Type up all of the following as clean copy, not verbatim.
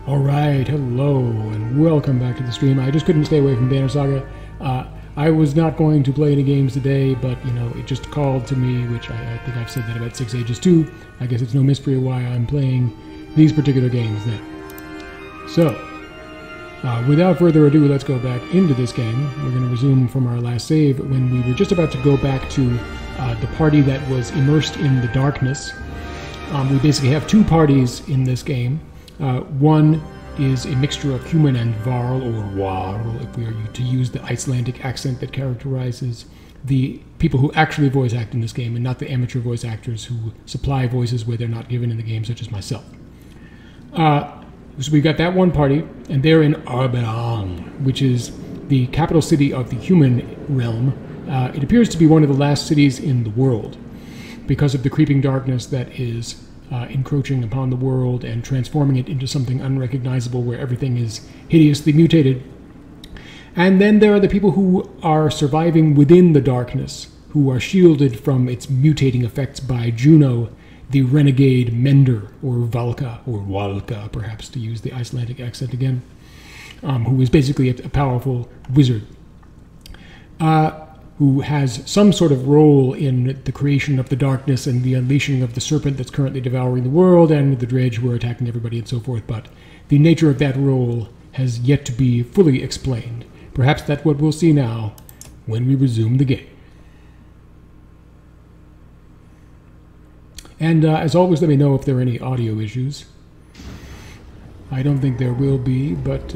Alright, hello, and welcome back to the stream. I just couldn't stay away from Banner Saga. I was not going to play any games today, but, you know, it just called to me, which I think I've said that about 6 Ages too. I guess it's no mystery why I'm playing these particular games then. So, without further ado, let's go back into this game. We're going to resume from our last save when we were just about to go back to the party that was immersed in the darkness. We basically have two parties in this game. One is a mixture of human and Varl, or Warl, if we are to use the Icelandic accent that characterizes the people who actually voice act in this game, and not the amateur voice actors who supply voices where they're not given in the game, such as myself. So we've got that one party, and they're in Arberang, which is the capital city of the human realm. It appears to be one of the last cities in the world, because of the creeping darkness that is encroaching upon the world and transforming it into something unrecognizable where everything is hideously mutated. And then there are the people who are surviving within the darkness, who are shielded from its mutating effects by Juno, the renegade Mender, or Valka, or Walka, perhaps, to use the Icelandic accent again, who is basically a powerful wizard. Who has some sort of role in the creation of the darkness and the unleashing of the serpent that's currently devouring the world, and the dredge who are attacking everybody and so forth, but the nature of that role has yet to be fully explained. Perhaps that's what we'll see now when we resume the game. And as always, let me know if there are any audio issues. I don't think there will be, but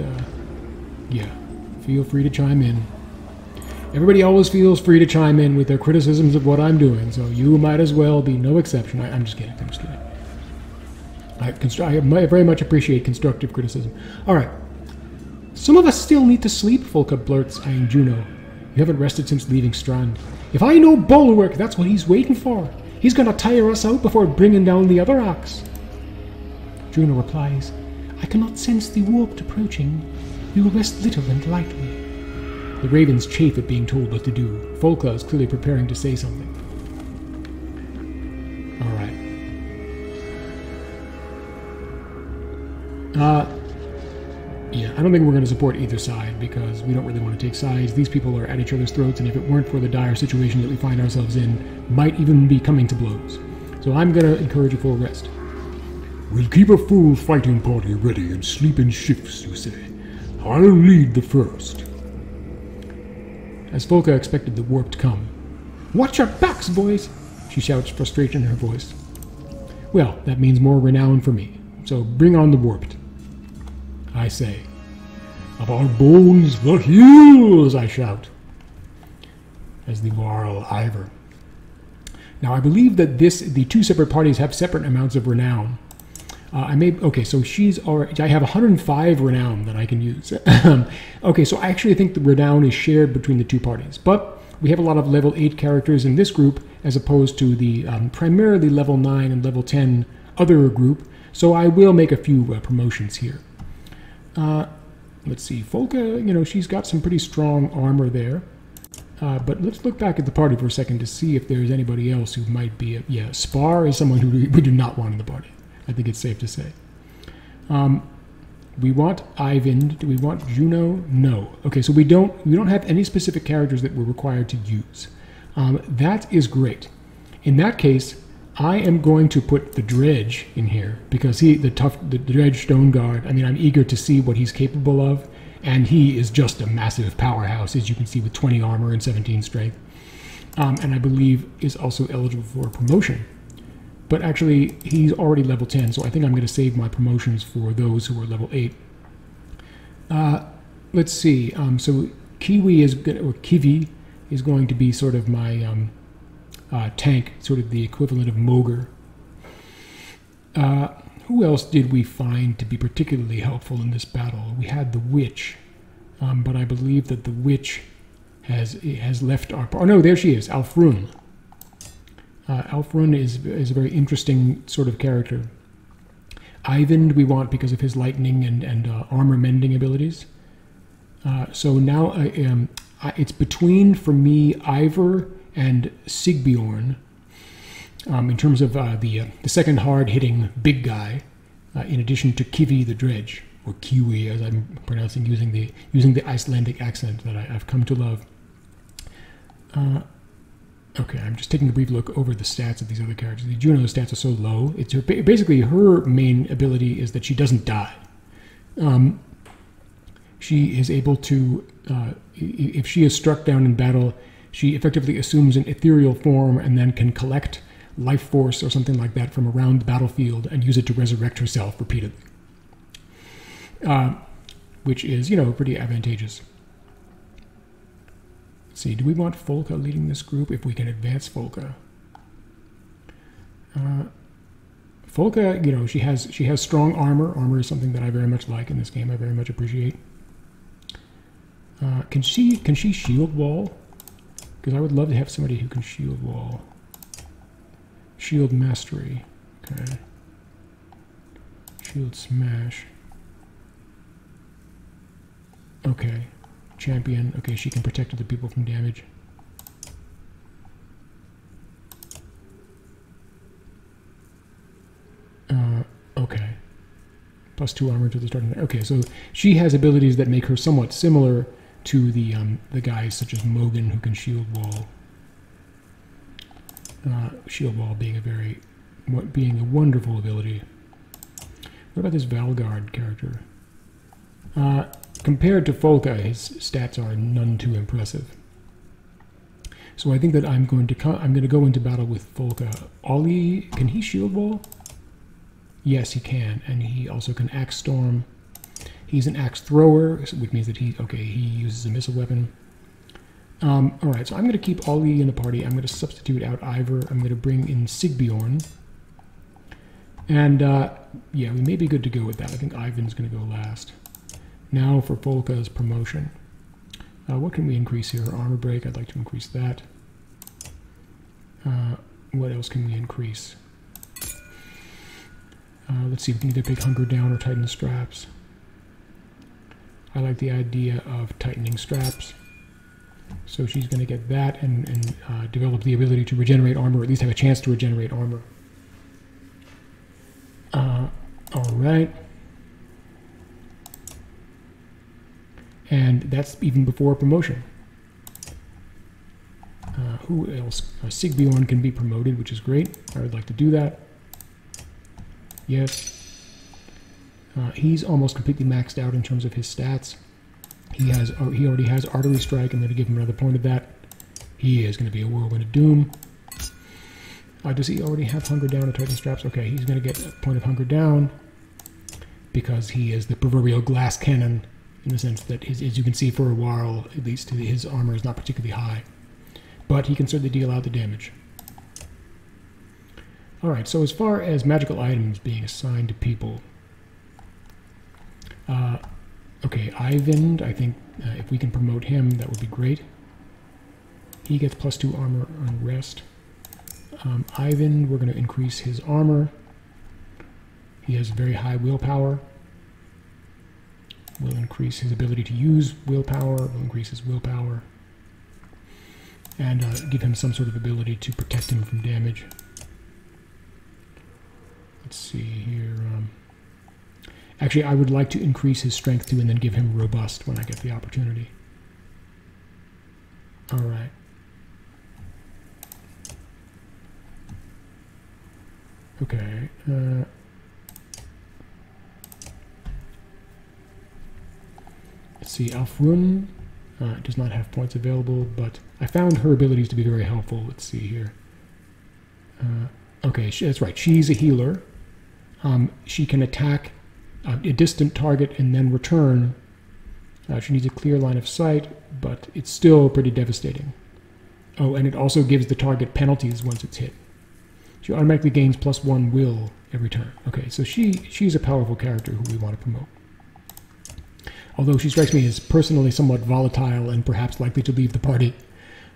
yeah, feel free to chime in. Everybody always feels free to chime in with their criticisms of what I'm doing, so you might as well be no exception. I'm just kidding. I'm just kidding. I very much appreciate constructive criticism. All right. Some of us still need to sleep, Folka blurts, eyeing Juno. You haven't rested since leaving Strand. If I know Bulwark, that's what he's waiting for. He's going to tire us out before bringing down the other ox. Juno replies, I cannot sense the warp approaching. We will rest little and lightly. The ravens chafe at being told what to do. Folka is clearly preparing to say something. Alright. Yeah, I don't think we're going to support either side, because we don't really want to take sides. These people are at each other's throats, and if it weren't for the dire situation that we find ourselves in, might even be coming to blows. So I'm going to encourage a full rest. We'll keep a full fighting party ready and sleep in shifts, you say. I'll lead the first. As Folka expected the warp to come. Watch your backs, boys! She shouts, frustration in her voice. Well, that means more renown for me, so bring on the warped. I say. Of our bones, the heels, I shout. As the Varl Ivor. Now, I believe that the two separate parties have separate amounts of renown. Okay, so she's already, I have 105 renown that I can use. Okay, so I actually think the renown is shared between the two parties, but we have a lot of level 8 characters in this group as opposed to the primarily level 9 and level 10 other group, so I will make a few promotions here. Let's see, Folka, you know, she's got some pretty strong armor there, but let's look back at the party for a second to see if there's anybody else who might be, yeah, Spar is someone who we do not want in the party. I think it's safe to say. We want Eyvind. Do we want Juno? No. Okay, so we don't have any specific characters that we're required to use. That is great. In that case, I am going to put the Dredge in here because the Dredge Stone Guard. I mean, I'm eager to see what he's capable of, and he is just a massive powerhouse, as you can see, with 20 armor and 17 strength, and I believe is also eligible for promotion. But actually, he's already level 10, so I think I'm going to save my promotions for those who are level 8. Let's see. So Kiwi is going to be sort of my tank, sort of the equivalent of Mogre. Who else did we find to be particularly helpful in this battle? We had the Witch, but I believe that the Witch has left our... Oh no, there she is, Alfrun. Alfrun is a very interesting sort of character. Eyvind we want because of his lightning and armor mending abilities. So now it's between, for me, Ivor and Sigbjorn in terms of the second hard-hitting big guy, in addition to Kivi the Dredge, or Kiwi, as I'm pronouncing using the Icelandic accent that I've come to love. Okay, I'm just taking a brief look over the stats of these other characters. The Juno's stats are so low. It's basically her main ability is that she doesn't die. She is able to, if she is struck down in battle, she effectively assumes an ethereal form and then can collect life force or something like that from around the battlefield and use it to resurrect herself repeatedly. Which is, pretty advantageous. Let's see, do we want Folka leading this group? If we can advance Folka. Folka, she has strong armor. Armor is something that I very much like in this game. I very much appreciate. Can she shield wall? Because I would love to have somebody who can shield wall. Shield mastery. Okay. Shield smash. Okay. Champion. Okay, she can protect other people from damage. Okay. +2 armor to the starting. Okay, so she has abilities that make her somewhat similar to the guys such as Mogan who can shield wall. Shield wall being a wonderful ability. What about this Valgard character? Compared to Folka, his stats are none too impressive. So I think that I'm going to go into battle with Folka. Ollie, can he shield wall? Yes, he can, and he also can axe storm. He's an axe thrower, which means that he uses a missile weapon. All right, so I'm going to keep Ollie in the party. I'm going to substitute out Ivor. I'm going to bring in Sigbjorn. And yeah, we may be good to go with that. I think Ivan's going to go last. Now for Folka's promotion. What can we increase here? Armor break, I'd like to increase that. What else can we increase? Let's see, we can either pick Hunger Down or Tighten the Straps. I like the idea of tightening straps. So she's going to get that and develop the ability to regenerate armor, or at least have a chance to regenerate armor. All right. And that's even before promotion. Who else? Sigbjorn can be promoted, which is great. I would like to do that. Yes. He's almost completely maxed out in terms of his stats. He already has Artery Strike. I'm going to give him another point of that. He is going to be a Whirlwind of Doom. Does he already have Hunger Down or Tighten Straps? Okay, he's going to get a point of Hunger Down because he is the proverbial glass cannon, in the sense that, as you can see, for a while, at least, his armor is not particularly high. But he can certainly deal out the damage. Alright, so as far as magical items being assigned to people, okay, Ivan, I think if we can promote him, that would be great. He gets +2 armor on rest. Ivan, we're going to increase his armor. He has very high willpower. We'll increase his ability to use willpower. We'll increase his willpower. And give him some sort of ability to protect him from damage. Let's see here. Actually, I would like to increase his strength too and then give him robust when I get the opportunity. All right. Okay. Let's see. Alfrun does not have points available, but I found her abilities to be very helpful. Let's see here. Okay, that's right. She's a healer. She can attack a distant target and then return. She needs a clear line of sight, but it's still pretty devastating. Oh, and it also gives the target penalties once it's hit. She automatically gains +1 will every turn. Okay, so she's a powerful character who we want to promote. Although she strikes me as personally somewhat volatile and perhaps likely to leave the party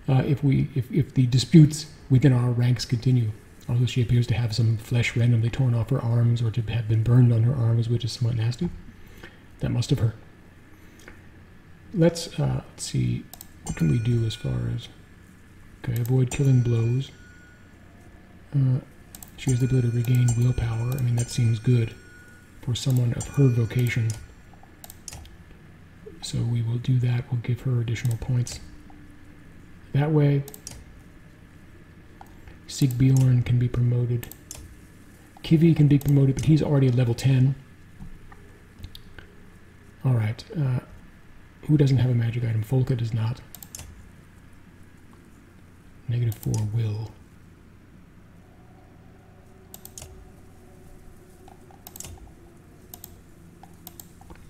if the disputes within our ranks continue. Although she appears to have some flesh randomly torn off her arms or to have been burned on her arms, which is somewhat nasty. That must have hurt. Let's see, what can we do as far as... Okay, avoid killing blows. She has the ability to regain willpower. I mean, that seems good for someone of her vocation. So we will do that. We'll give her additional points that way. Sigbjorn can be promoted. Kivi can be promoted, but he's already at level 10. All right. Who doesn't have a magic item? Folka does not. -4 will.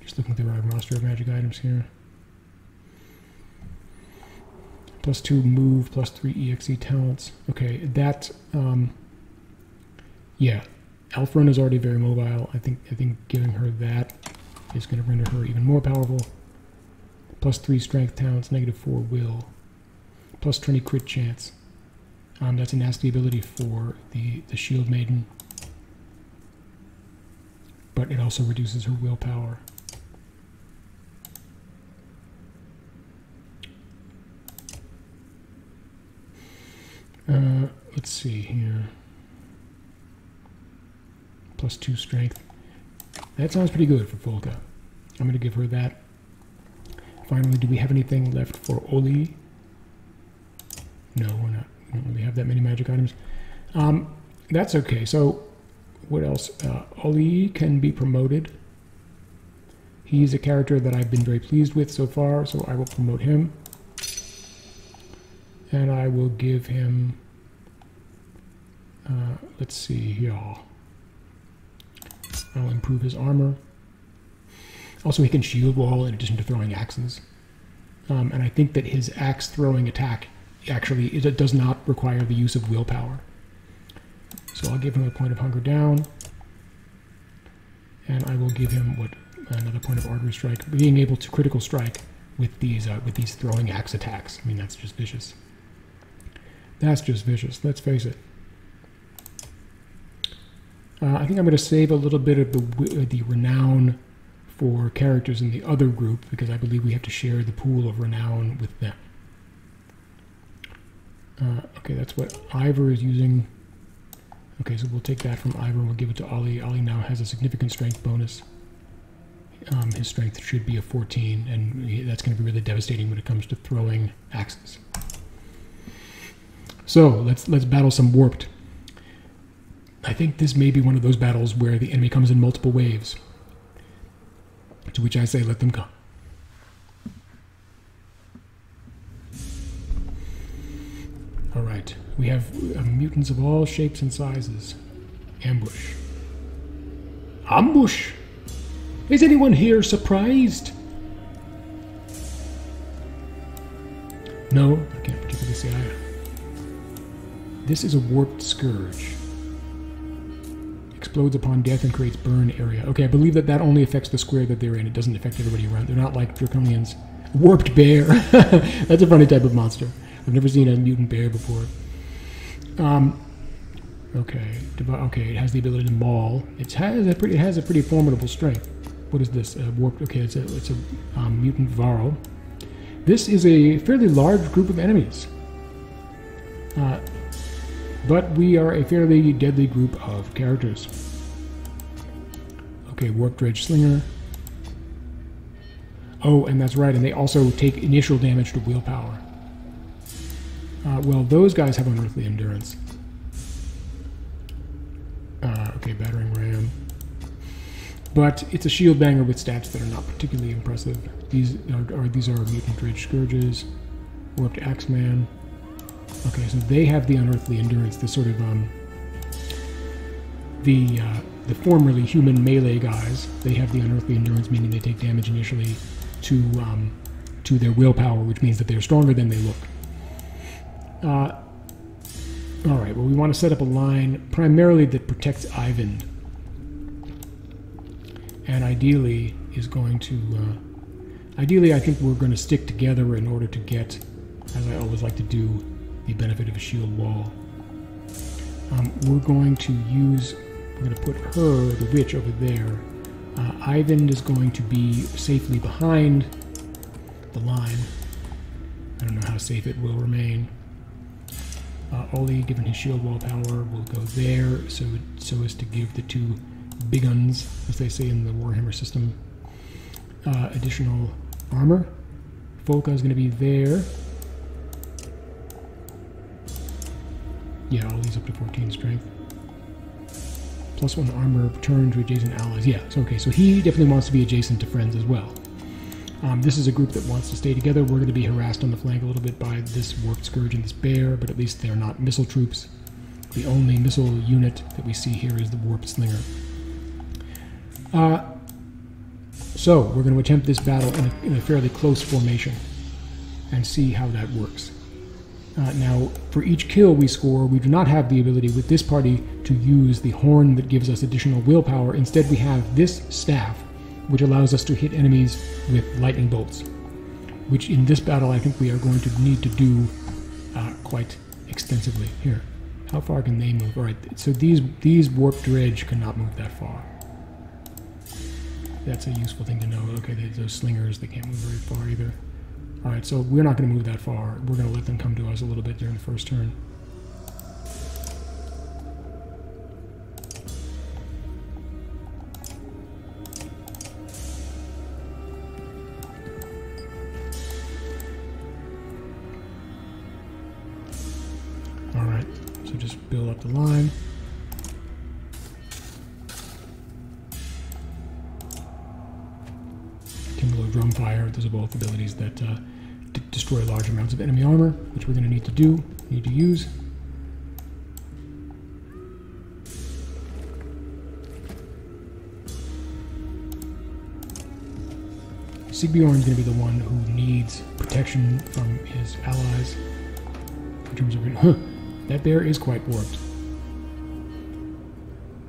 Just looking through our roster of magic items here. +2 move, +3 EXE talents. Okay, that, yeah. Alfrun is already very mobile. I think giving her that is going to render her even more powerful. +3 strength talents, -4 will. +20 crit chance. That's a nasty ability for the Shield Maiden. But it also reduces her willpower. Let's see here. +2 strength. That sounds pretty good for Folka. I'm going to give her that. Finally, do we have anything left for Oli? No, we're not. We don't really have that many magic items. That's okay. So, what else? Oli can be promoted. He's a character that I've been very pleased with so far, so I will promote him. And I will give him, let's see here. I'll improve his armor. Also, he can shield wall in addition to throwing axes. And I think that his axe throwing attack actually it does not require the use of willpower. So I'll give him a point of hunger down. And I will give him another point of artery strike. Being able to critical strike with these throwing axe attacks. I mean, that's just vicious. That's just vicious, let's face it. I think I'm going to save a little bit of the renown for characters in the other group, because I believe we have to share the pool of renown with them. Okay, that's what Ivor is using. Okay, so we'll take that from Ivor and we'll give it to Ollie. Ollie now has a significant strength bonus. His strength should be a 14, and that's going to be really devastating when it comes to throwing axes. So let's battle some Warped. I think this may be one of those battles where the enemy comes in multiple waves. To which I say, let them come. All right, we have mutants of all shapes and sizes. Ambush. Ambush! Is anyone here surprised? No, I can't particularly say I am. This is a Warped Scourge. Explodes upon death and creates burn area. Okay, I believe that only affects the square that they're in. It doesn't affect everybody around. They're not like Draconians. Warped Bear. That's a funny type of monster. I've never seen a mutant bear before. Okay, it has the ability to maul. It has a pretty formidable strength. What is this? Warped. Okay, it's a mutant Varl. This is a fairly large group of enemies. But we are a fairly deadly group of characters. Okay, Warped Dredge Slinger. Oh, and that's right, and they also take initial damage to willpower. Well, those guys have unearthly endurance. Okay, Battering Ram. But it's a shield banger with stats that are not particularly impressive. These are Mutant Dredge Scourges. Warped Axeman. Okay, so they have the unearthly endurance, the sort of the formerly human melee guys. They have the unearthly endurance, meaning they take damage initially to their willpower, which means that they're stronger than they look. All right. Well, we want to set up a line primarily that protects Ivan, and ideally is going to. Ideally, I think we're going to stick together in order to get, as I always like to do, the benefit of a shield wall. We're going to put her, the witch, over there. Ivan is going to be safely behind the line. I don't know how safe it will remain. Ollie, given his shield wall power, will go there so as to give the two big uns, as they say in the Warhammer system, additional armor. Volka is going to be there. Yeah, all these up to 14 strength. +1 armor, return to adjacent allies. Yeah, so okay, so he definitely wants to be adjacent to friends as well. This is a group that wants to stay together. We're going to be harassed on the flank a little bit by this Warped Scourge and this Bear, but at least they're not missile troops. The only missile unit that we see here is the Warped Slinger. So, we're going to attempt this battle in a fairly close formation and see how that works. Now, for each kill we score, we do not have the ability with this party to use the horn that gives us additional willpower. Instead, we have this staff, which allows us to hit enemies with lightning bolts, which in this battle I think we are going to need to do quite extensively. Here, how far can they move? All right, so these Warped Dredge cannot move that far. That's a useful thing to know. Okay, those slingers, they can't move very far either. Alright, so we're not going to move that far. We're going to let them come to us a little bit during the first turn. Alright, so just build up the line. Drum fire, those are both abilities that destroy large amounts of enemy armor, which we're going to need to use. Sigbjorn is going to be the one who needs protection from his allies. In terms of, that bear is quite warped.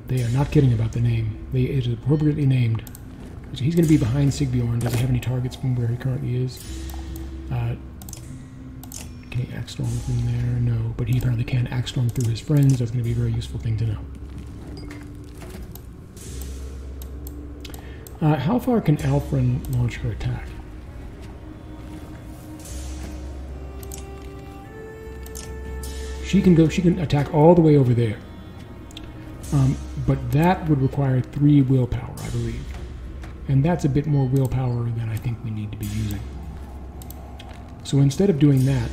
They are not kidding about the name. It is appropriately named. So he's going to be behind Sigbjorn. Does he have any targets from where he currently is? Can he axe storm from there? No, but he apparently can axe storm through his friends. That's going to be a very useful thing to know. How far can Alfrin launch her attack? She can attack all the way over there. But that would require 3 willpower, I believe. And that's a bit more willpower than I think we need to be using. So instead of doing that,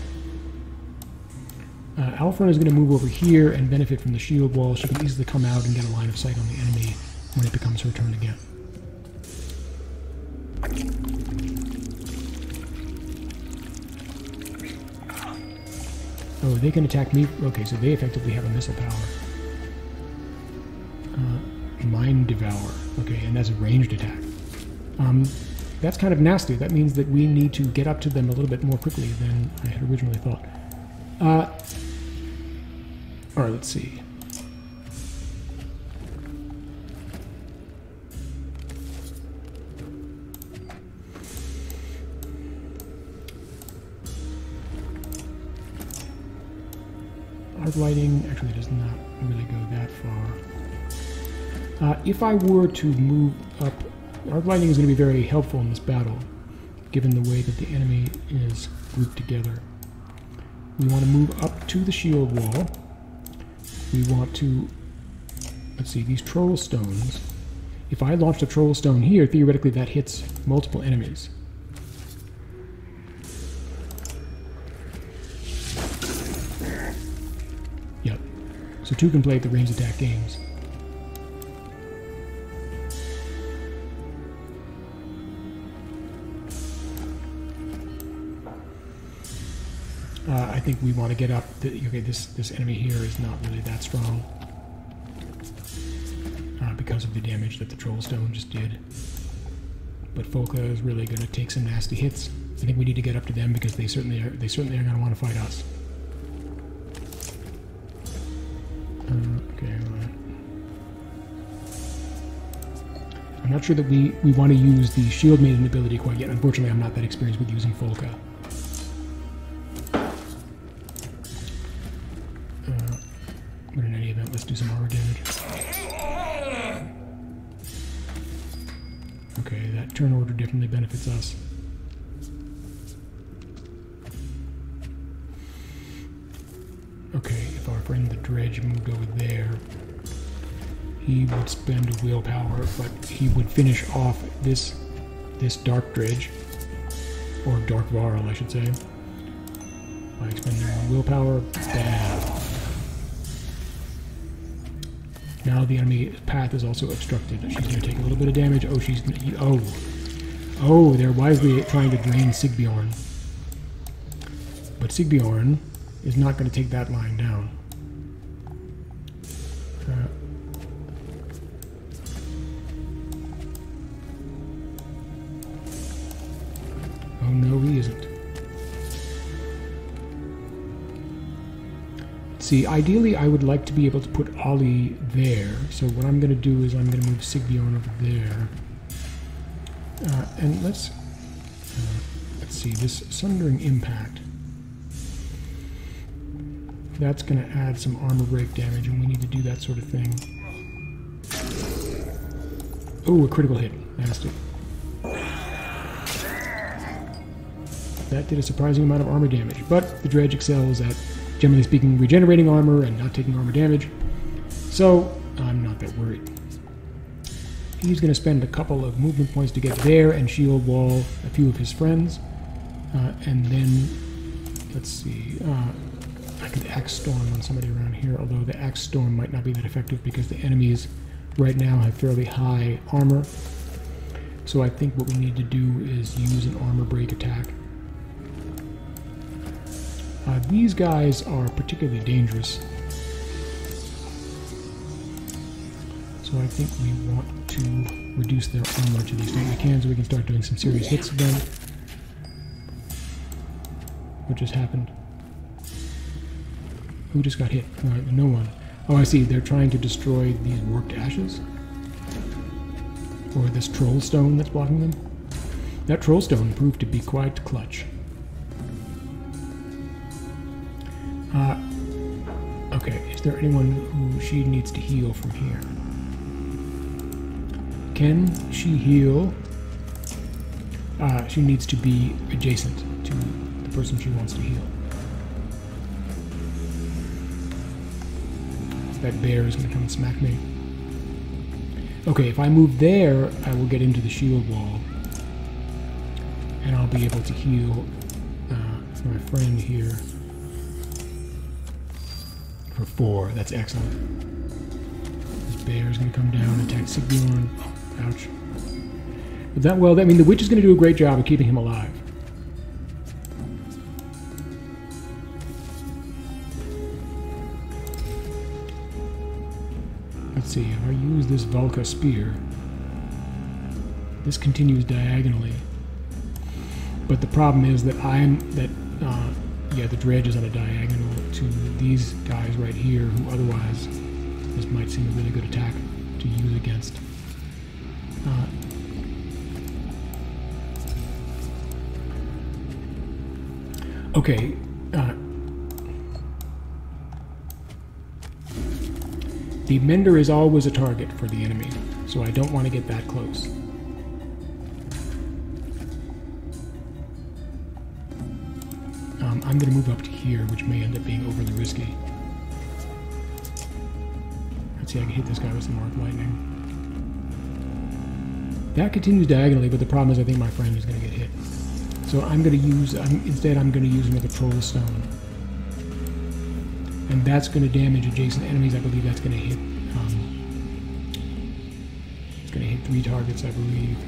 Alfrin is going to move over here and benefit from the shield wall. She can easily come out and get a line of sight on the enemy when it becomes her turn again. Oh, they can attack me? Okay, so they effectively have a missile power. Mind Devour. Okay, and that's a ranged attack. That's kind of nasty. That means that we need to get up to them a little bit more quickly than I had originally thought. Alright, let's see. Arc lighting actually does not really go that far. If I were to move up, arc lighting is going to be very helpful in this battle, given the way that the enemy is grouped together. We want to move up to the shield wall. We want to, let's see, these troll stones. If I launch a troll stone here, theoretically that hits multiple enemies. Yep. So 2 can play at the range attack games. I think we want to get up. Okay, this enemy here is not really that strong because of the damage that the troll stone just did. But Folka is really going to take some nasty hits. I think we need to get up to them because they certainly are going to want to fight us. Okay. I'm not sure that we want to use the Shield Maiden ability quite yet. Unfortunately, I'm not that experienced with using Folka. But in any event, let's do some armor damage. Okay, that turn order definitely benefits us. Okay, if our friend the Dredge moved over there, he would spend a willpower, but he would finish off this Dark Dredge. Or Dark Varl, I should say. By expending more willpower. Bad. Now the enemy path is also obstructed. She's going to take a little bit of damage. Oh, she's going to... Oh. Oh, they're wisely trying to drain Sigbjorn. But Sigbjorn is not going to take that line down. Oh no, he isn't. See, ideally I would like to be able to put Ollie there. So what I'm going to do is I'm going to move Sigbjorn over there. And let's see, this Sundering Impact. That's going to add some armor break damage, and we need to do that sort of thing. Oh, a critical hit. Nasty. That did a surprising amount of armor damage, but the Dredge excels at, generally speaking, regenerating armor and not taking armor damage, so I'm not that worried. He's going to spend a couple of movement points to get there and shield wall a few of his friends, and then, let's see, I could Axe Storm on somebody around here, although the Axe Storm might not be that effective because the enemies right now have fairly high armor, so I think what we need to do is use an armor break attack. These guys are particularly dangerous, so I think we want to reduce their armor to the extent we can so we can start doing some serious hits again. What just happened? Who just got hit? No one. Oh, I see. They're trying to destroy these warped ashes. Or this troll stone that's blocking them. That troll stone proved to be quite clutch. Okay, is there anyone who she needs to heal from here? Can she heal? She needs to be adjacent to the person she wants to heal. That bear is going to come and smack me. Okay, if I move there, I will get into the shield wall. And I'll be able to heal my friend here for 4. That's excellent. This bear is going to come down and attack Sigbjorn. Ouch. But that, well, I mean, the witch is going to do a great job of keeping him alive. Let's see, if I use this Valka spear, this continues diagonally. But the problem is that yeah, the dredge is on a diagonal to these guys right here, who otherwise this might seem a really good attack to use against. Okay. The Mender is always a target for the enemy, so I don't want to get that close. I'm going to move up to here, which may end up being overly risky. Let's see, I can hit this guy with some Arc Lightning. That continues diagonally, but the problem is I think my friend is going to get hit. So I'm going to use, instead I'm going to use another Troll Stone. And that's going to damage adjacent enemies. I believe that's going to hit, it's going to hit 3 targets, I believe.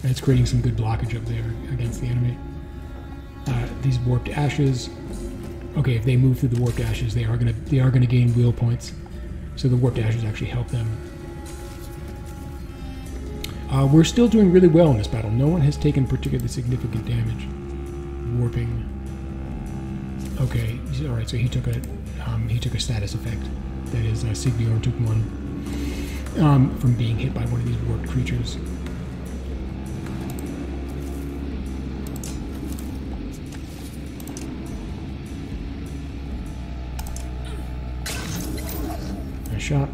And it's creating some good blockage up there against the enemy. These warped ashes. Okay, if they move through the warped ashes, they are gonna gain wheel points. So the warped ashes actually help them. We're still doing really well in this battle. No one has taken particularly significant damage. Warping. Okay, all right. So he took a status effect. That is, Sigbjorn took one from being hit by one of these warped creatures. Nice shot.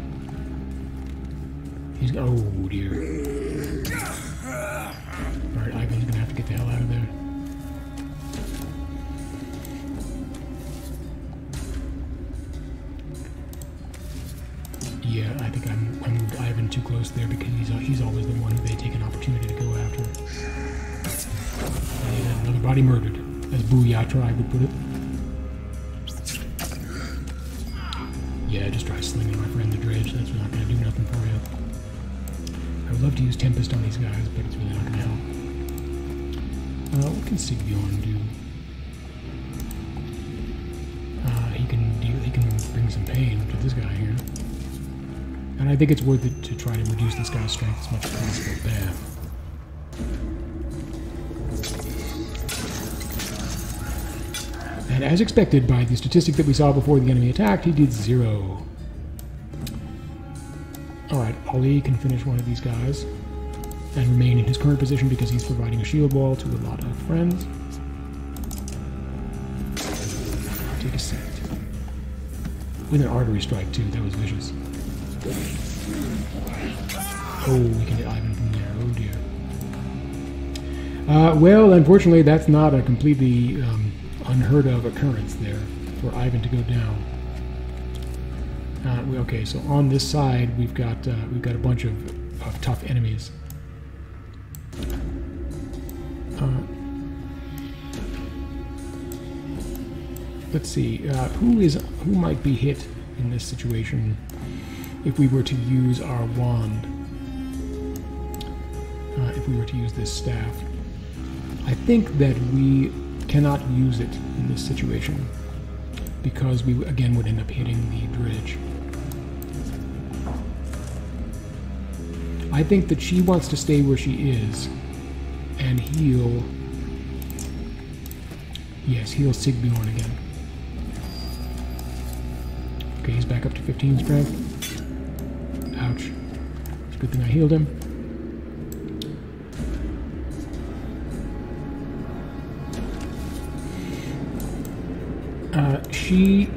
He's, oh dear. Alright, Ivan's gonna have to get the hell out of there. think I moved Ivan too close there because he's always the one who they take an opportunity to go after. And another body murdered, as Booyah Tribe would put it. Yeah, just try slinging my friend the dredge. That's not going to do nothing for you. I would love to use Tempest on these guys, but it's really not going to help. What can Sigbjorn do? He can bring some pain to this guy here. And I think it's worth it to try to reduce this guy's strength as much as possible. Bam. And as expected by the statistic that we saw before the enemy attacked, he did 0. Alright, Ali can finish one of these guys and remain in his current position because he's providing a shield wall to a lot of friends. Take a seat. With an artery strike too, that was vicious. Oh, we can hit Ivan from there, oh dear. Well, unfortunately that's not a completely unheard of occurrence there for Ivan to go down. Okay, so on this side we've got a bunch of tough enemies. Let's see, who might be hit in this situation if we were to use our wand, if we were to use this staff. I think that we cannot use it in this situation because we again would end up hitting the dredge. I think that she wants to stay where she is and heal. Yes, heal Sigbjorn again. Okay, he's back up to 15 strength. Ouch. It's a good thing I healed him. She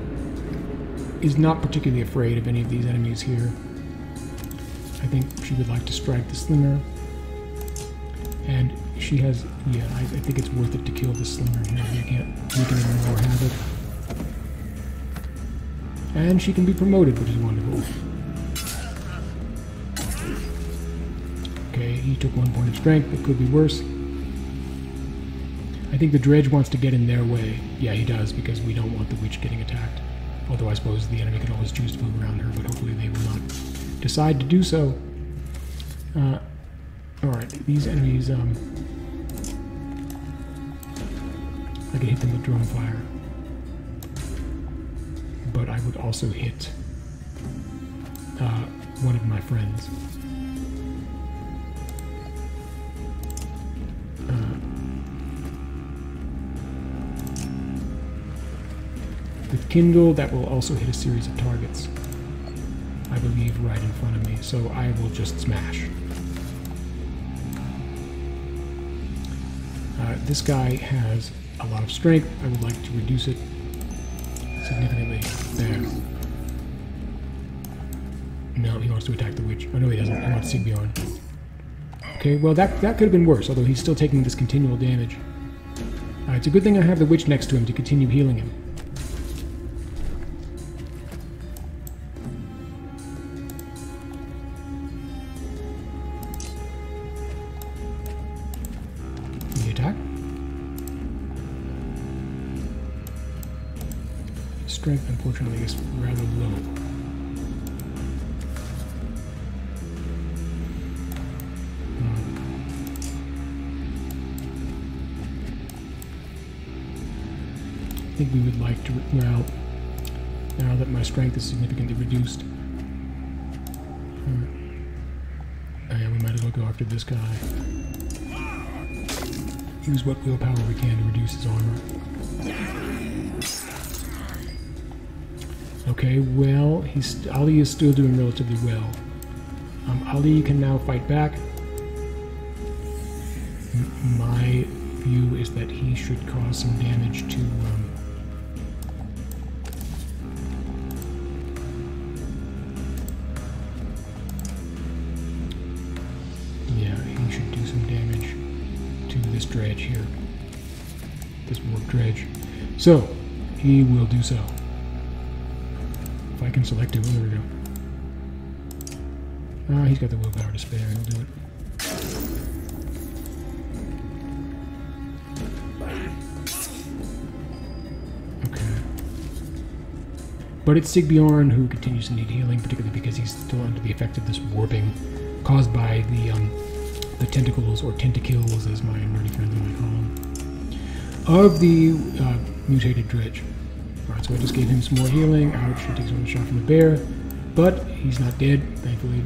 is not particularly afraid of any of these enemies here. I think she would like to strike the slinger. And she has, yeah, I think it's worth it to kill the slinger here. We can't anymore have it. And she can be promoted, which is wonderful. Okay, he took 1 point of strength. It could be worse. I think the dredge wants to get in their way. Yeah, he does, because we don't want the witch getting attacked. Although I suppose the enemy can always choose to move around her, but hopefully they will not decide to do so. Alright, these enemies, I can hit them with drone fire. But I would also hit one of my friends. With Kindle, that will also hit a series of targets, I believe, right in front of me, so I will just smash. This guy has a lot of strength. I would like to reduce it significantly. There. No, he wants to attack the witch. Oh no, he doesn't. He wants Sigbjorn. Okay, well that could have been worse, although he's still taking this continual damage. It's a good thing I have the witch next to him to continue healing him. The attack. Strength, unfortunately, is rather low. I think we would like to, well, now that my strength is significantly reduced, yeah, we might as well go after this guy. Use what willpower we can to reduce his armor. Okay, well, Ali is still doing relatively well. Ali can now fight back. My view is that he should cause some damage to yeah, he should do some damage to this dredge here. This warp dredge. So, he will do so. If I can select it, there we go. He's got the willpower to spare. He'll do it. Okay. But it's Sigbjorn who continues to need healing, particularly because he's still under the effect of this warping caused by the tentacles, or tentacles, as my nerdy friends might call them, of the mutated dredge. Alright, so I just gave him some more healing. Ouch, he takes one shot from the bear. But he's not dead, thankfully.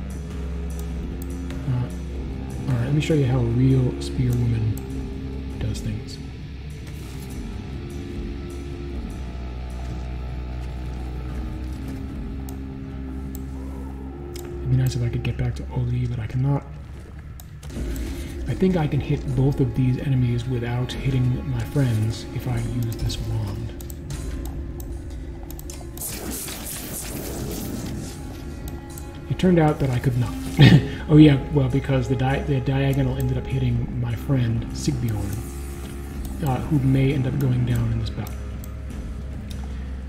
Alright, let me show you how a real spearwoman does things. It'd be nice if I could get back to Oli, but I cannot. I think I can hit both of these enemies without hitting my friends if I use this wand. It turned out that I could not. Oh yeah, well, because the diagonal ended up hitting my friend Sigbjorn, who may end up going down in this bout.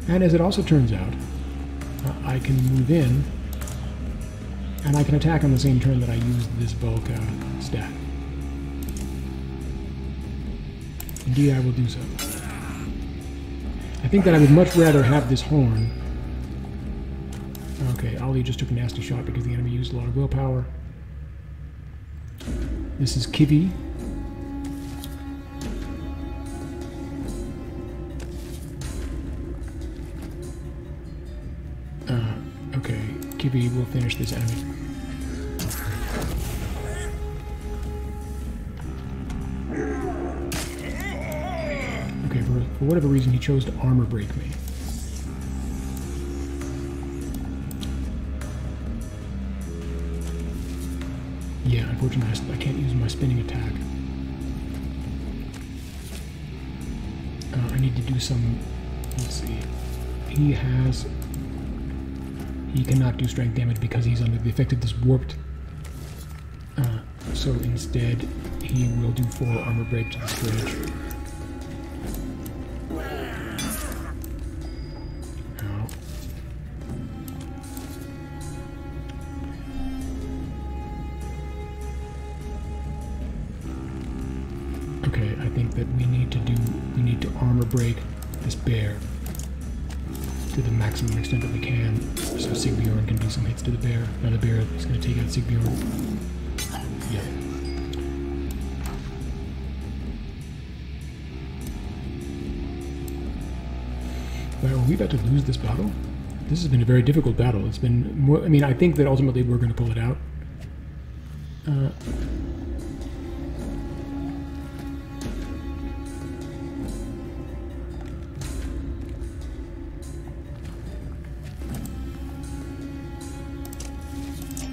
And as it also turns out, I can move in, and I can attack on the same turn that I used this Volca staff. Indeed, I will do so. I think that I would much rather have this horn. Okay, Ali just took a nasty shot because the enemy used a lot of willpower. This is Kivi. Okay, Kivi will finish this enemy. Okay, for whatever reason, he chose to armor break me. Yeah, unfortunately, I can't use my spinning attack. I need to do some... Let's see. He cannot do strength damage because he's under the effect of this warped. So instead, he will do 4 armor break to this bridge. Ow. Okay, I think that we need to armor break this bear to the maximum extent that we can, so Sigbjorn can do some hits to the bear. Now the bear is going to take out Sigbjorn. Yeah. Well, are we about to lose this battle? This has been a very difficult battle. It's been more, I mean, I think that ultimately we're going to pull it out.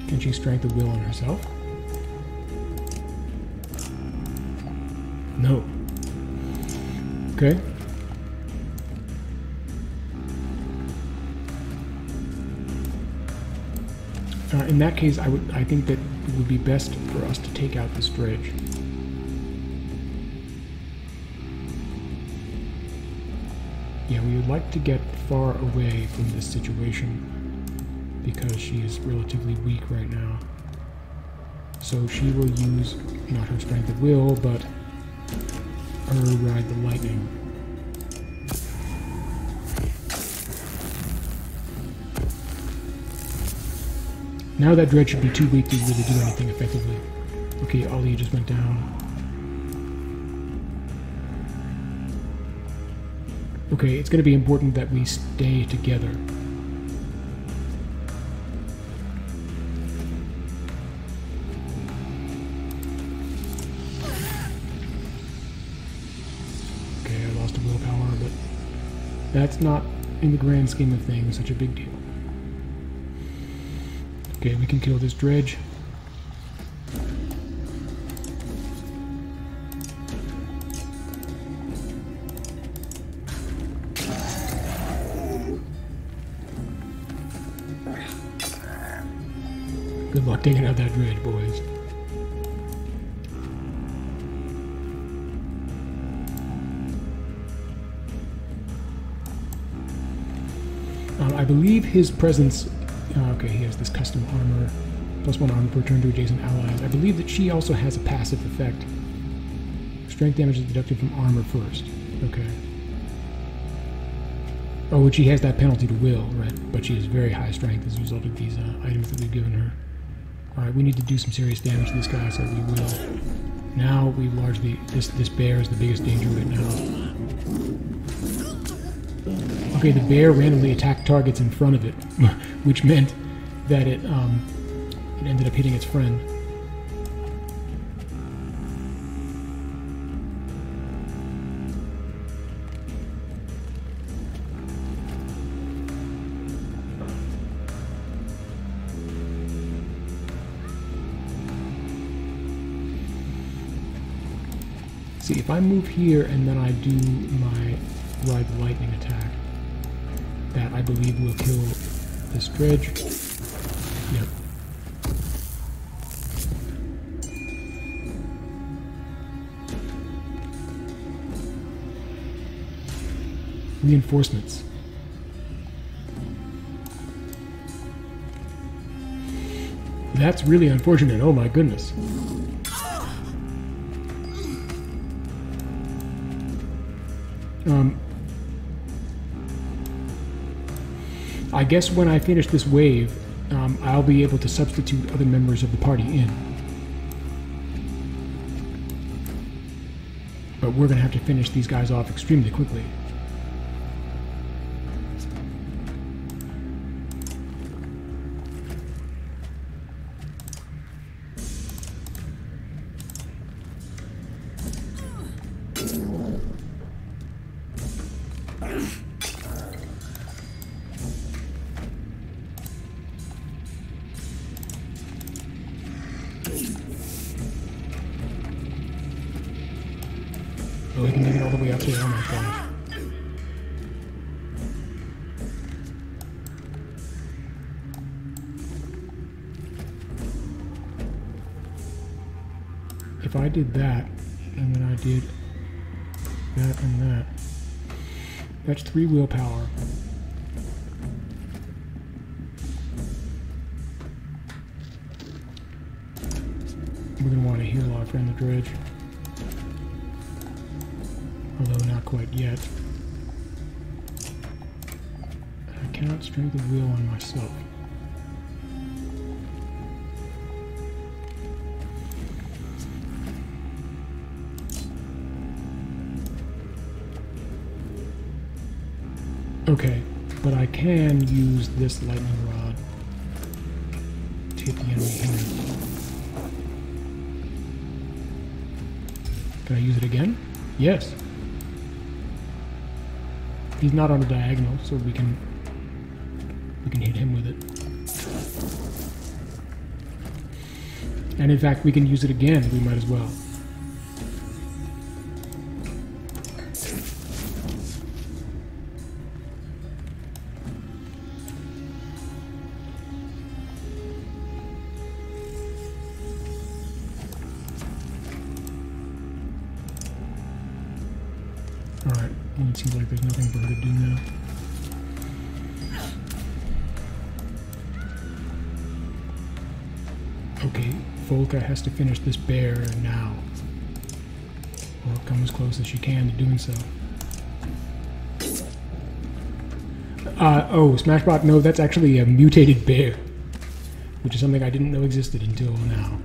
Can she strength of will on herself? No. Okay. In that case, I think that it would be best for us to take out this dredge. Yeah, we would like to get far away from this situation because she is relatively weak right now. So she will use not her strength of will, but her ride the lightning. Now that dredge should be too weak to really do anything effectively. Okay, Ali just went down. Okay, it's going to be important that we stay together. Okay, I lost a willpower, but that's not, in the grand scheme of things, such a big deal. Okay, we can kill this dredge. Good luck taking out that dredge, boys. I believe his presence... okay, he has this custom armor +1 armor per turn to adjacent allies. I believe that she also has a passive effect. Strength damage is deducted from armor first. Okay. Oh, and she has that penalty to will, right? But she has very high strength as a result of these items that we've given her. Alright, we need to do some serious damage to this guy, so we will. Now we largely... This bear is the biggest danger right now. Okay, the bear randomly attacked targets in front of it, which meant that it ended up hitting its friend. See, if I move here and then I do my Ride the Lightning attack, that I believe will kill this dredge. Yep. Reinforcements. That's really unfortunate. Oh my goodness. I guess when I finish this wave, I'll be able to substitute other members of the party in. But we're going to have to finish these guys off extremely quickly. Oh, we can make it all the way up there. Oh my gosh. If I did that, and then I did that and that, that's 3 willpower. We're going to want to heal our friend the dredge. Although not quite yet. I cannot strength of will on myself. Okay, but I can use this lightning rod to hit the enemy here. Can I use it again? Yes. He's not on a diagonal, so we can hit him with it. And in fact, we can use it again. We might as well. Alright, well, it seems like there's nothing for her to do now. Okay, Volka has to finish this bear now. Or come as close as she can to doing so. Oh, Smashbot, no, that's actually a mutated bear. Which is something I didn't know existed until now.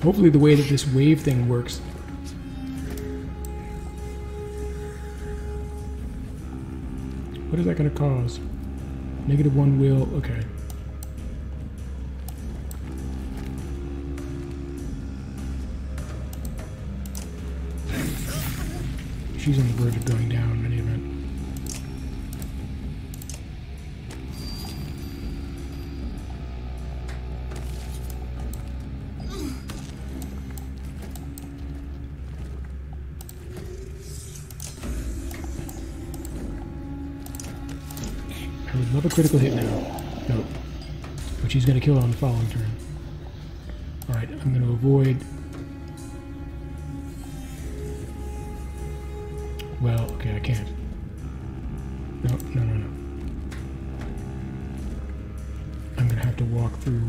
Hopefully the way that this wave thing works. What is that going to cause? -1 will, okay. She's on the verge of going down in any event. I would love a critical hit now. Nope. But she's going to kill it on the following turn. Alright, I'm going to avoid... Well, okay, I can't. No, no, no, no. I'm gonna have to walk through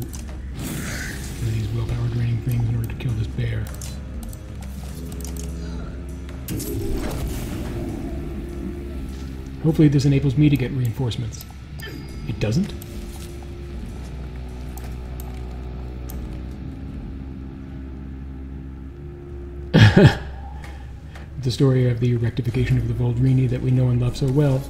these willpower draining things in order to kill this bear. Hopefully this enables me to get reinforcements. It doesn't? The story of the rectification of the Voldrini that we know and love so well.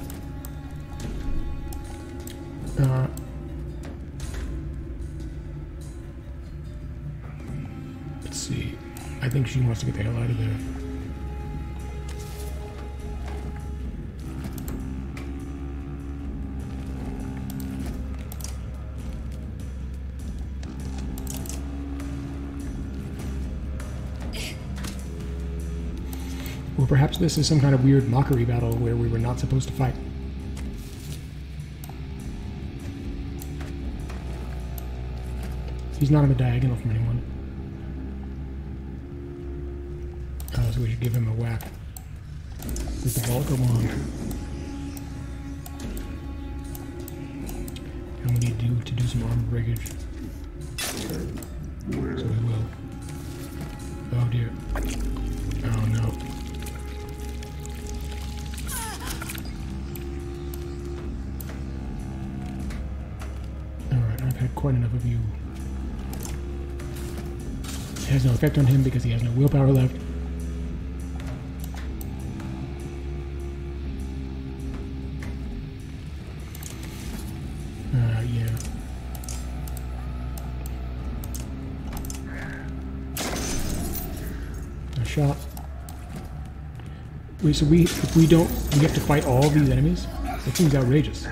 Let's see. I think she wants to get the hell out of there. Or perhaps this is some kind of weird mockery battle where we were not supposed to fight. He's not on the diagonal from anyone. So we should give him a whack with the Volca wand. And we need to do some armor breakage. So we will. Oh dear. Oh no. Alright, I've had quite enough of you. It has no effect on him because he has no willpower left. Yeah. A shot. Wait, so we have to fight all of these enemies? That seems outrageous.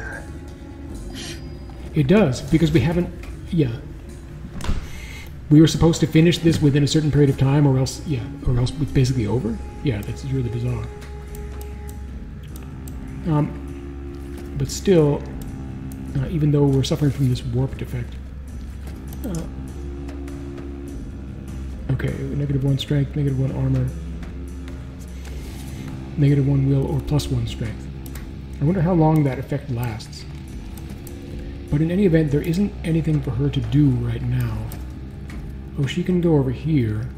It does, because we haven't, yeah. We were supposed to finish this within a certain period of time, or else, yeah, or else it's basically over? Yeah, that's really bizarre. But still, even though we're suffering from this warped effect. Okay, -1 strength, -1 armor, -1 will, or +1 strength. I wonder how long that effect lasts. But in any event, there isn't anything for her to do right now. Oh, she can go over here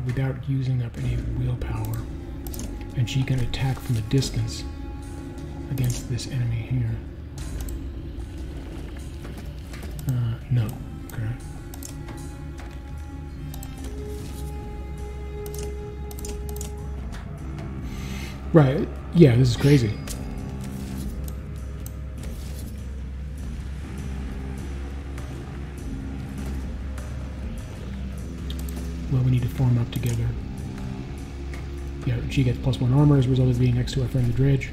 without using up any willpower. And she can attack from a distance against this enemy here. No. Okay. Right. Yeah, this is crazy. Well, we need to form up together. Yeah, she gets +1 armor as a result of being next to our friend the Dredge.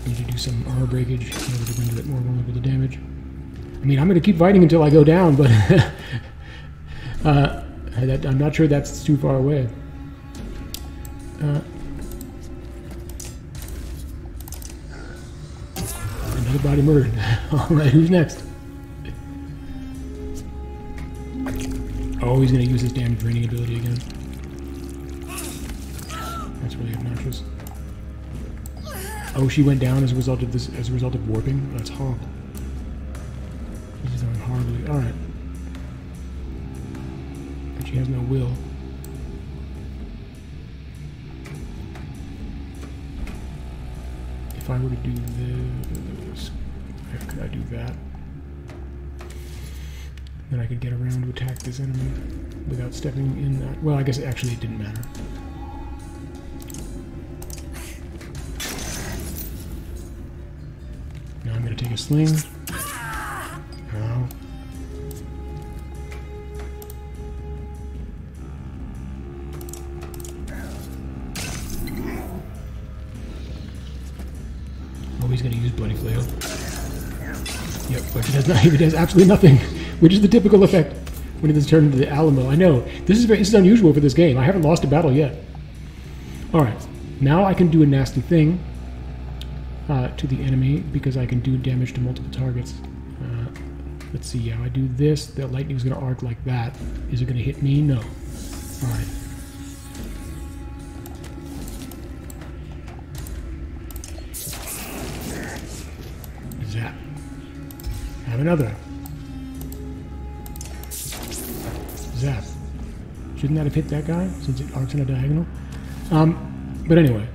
We need to do some armor breakage in order to render it more vulnerable to damage. I mean, I'm going to keep fighting until I go down, but I'm not sure that's too far away. Another body murdered. Alright, who's next? Oh, he's going to use his damage draining ability again. That's really obnoxious. Oh, she went down as a result of this, as a result of warping? That's horrible. This is going horribly. Alright. But she has no will. If I were to do this, could I do that? Then I could get around to attack this enemy without stepping in that. Well, I guess actually it didn't matter. Now I'm going to take a sling. Ow. Oh, he's going to use Bloody Flail. Yep, but he does absolutely nothing. Which is the typical effect when it is turned into the Alamo. I know. This is unusual for this game. I haven't lost a battle yet. Alright. Now I can do a nasty thing to the enemy because I can do damage to multiple targets Let's see, how I do this, the lightning's going to arc like that. Is it going to hit me? No. Alright. Zap. Have another. Zap. Shouldn't that have hit that guy, since it arcs in a diagonal? But anyway.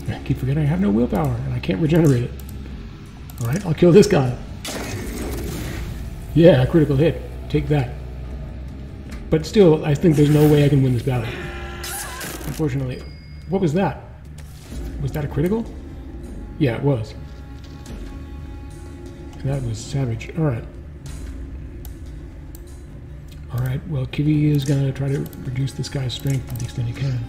I keep forgetting I have no willpower, and I can't regenerate it. Alright, I'll kill this guy. Yeah, critical hit. Take that. But still, I think there's no way I can win this battle. Unfortunately. What was that? Was that a critical? Yeah, it was. That was savage. Alright. Alright, well, Kiwi is going to try to reduce this guy's strength to the extent he can.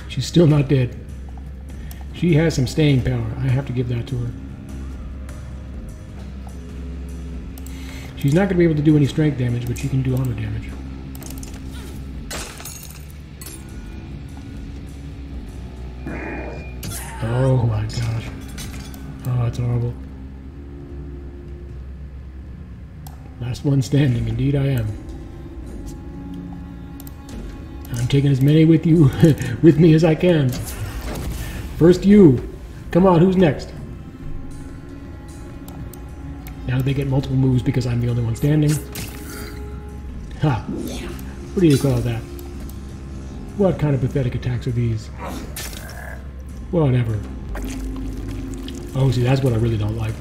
She's still not dead. She has some staying power. I have to give that to her. She's not going to be able to do any strength damage, but she can do armor damage. Oh my gosh. Oh, it's horrible. Last one standing. Indeed I am. I'm taking as many with you, with me as I can. First you. Come on, who's next? Now they get multiple moves because I'm the only one standing. Ha! What do you call that? What kind of pathetic attacks are these? Whatever. Oh, see, that's what I really don't like.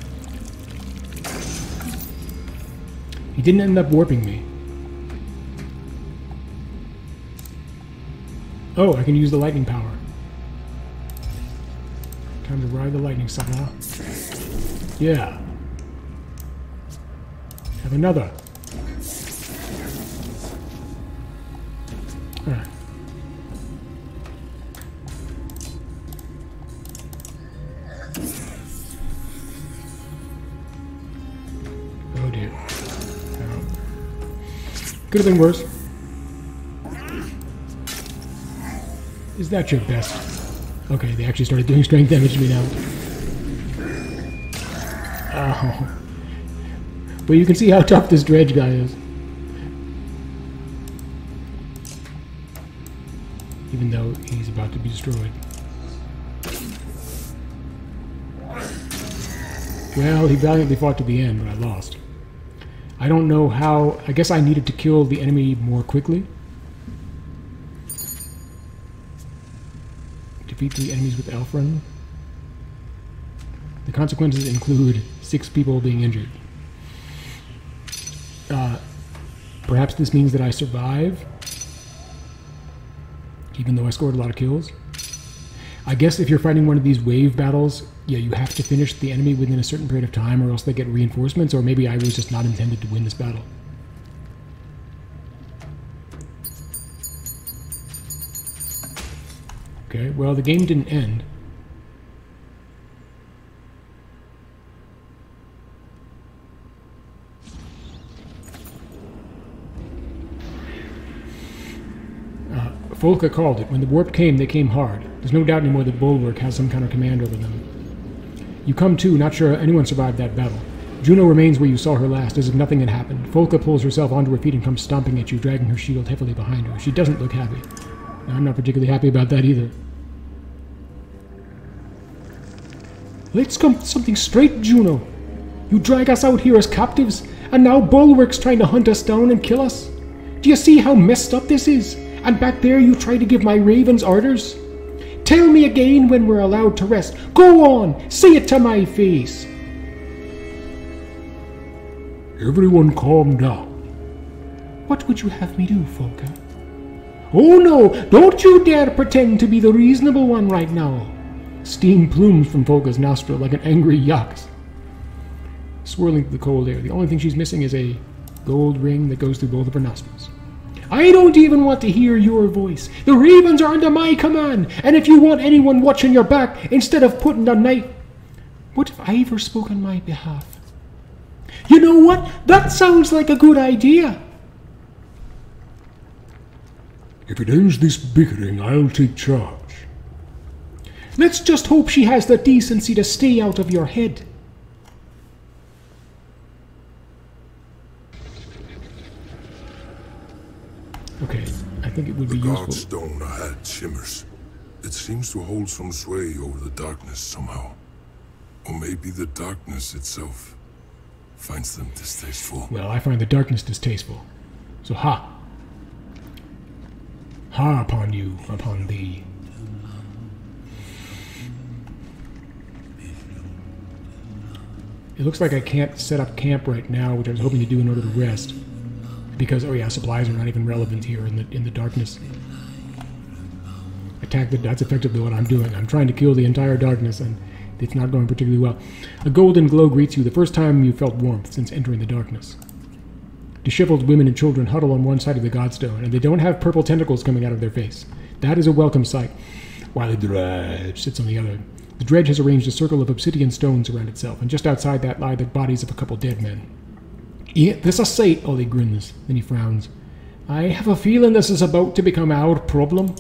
He didn't end up warping me. Oh, I can use the lightning power. Time to ride the lightning, Saga. Yeah. Have another. Alright. Oh dear. Could have been worse. Is that your best? Okay, they actually started doing strength damage to me now. Oh. But you can see how tough this dredge guy is. Even though he's about to be destroyed. Well, he valiantly fought to the end, but I lost. I don't know how... I guess I needed to kill the enemy more quickly. Defeat the enemies with Elfrin. The consequences include 6 people being injured. Perhaps this means that I survive, even though I scored a lot of kills. I guess if you're fighting one of these wave battles, yeah, you have to finish the enemy within a certain period of time or else they get reinforcements, or maybe I was just not intended to win this battle. Okay, well, the game didn't end. Volka called it. When the warp came, they came hard. There's no doubt anymore that Bulwark has some kind of command over them. You come too, not sure anyone survived that battle. Juno remains where you saw her last, as if nothing had happened. Volka pulls herself onto her feet and comes stomping at you, dragging her shield heavily behind her. She doesn't look happy. I'm not particularly happy about that either. Let's come to something straight, Juno. You drag us out here as captives, and now Bulwark's trying to hunt us down and kill us. Do you see how messed up this is? And back there you try to give my ravens orders? Tell me again when we're allowed to rest. Go on, say it to my face. Everyone calm down. What would you have me do, Volka? Oh no, don't you dare pretend to be the reasonable one right now. Steam plumes from Volka's nostril like an angry yaks, swirling through the cold air. The only thing she's missing is a gold ring that goes through both of her nostrils. I don't even want to hear your voice. The ravens are under my command, and if you want anyone watching your back instead of putting a knife... What if I ever spoke on my behalf? You know what? That sounds like a good idea. If it ends this bickering, I'll take charge. Let's just hope she has the decency to stay out of your head. Okay, I think it would be useful. The stone had shimmers. It seems to hold some sway over the darkness somehow. Or maybe the darkness itself finds them distasteful. Well, I find the darkness distasteful. So ha! Ha upon you, upon thee. It looks like I can't set up camp right now, which I was hoping to do in order to rest. Because, oh yeah, supplies are not even relevant here in the darkness. That's effectively what I'm doing. I'm trying to kill the entire darkness, and it's not going particularly well. A golden glow greets you, the first time you felt warmth since entering the darkness. Disheveled women and children huddle on one side of the godstone, and they don't have purple tentacles coming out of their face. That is a welcome sight, while the dredge sits on the other. The dredge has arranged a circle of obsidian stones around itself, and just outside that lie the bodies of a couple dead men. Ain't this a sight? Ollie grins. Then he frowns. I have a feeling this is about to become our problem.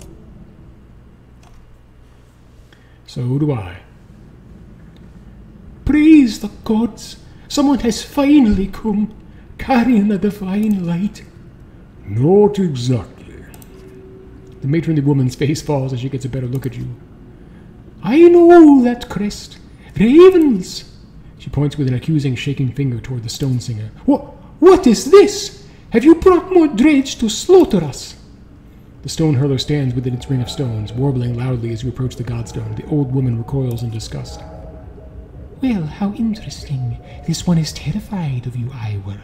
So do I. Praise the gods! Someone has finally come, carrying the divine light. Not exactly. The matronly woman's face falls as she gets a better look at you. I know that crest. Ravens! She points with an accusing, shaking finger toward the stone singer. What is this? Have you brought more dredge to slaughter us? The stone hurler stands within its ring of stones, warbling loudly as you approach the godstone. The old woman recoils in disgust. Well, how interesting. This one is terrified of you, Iwer.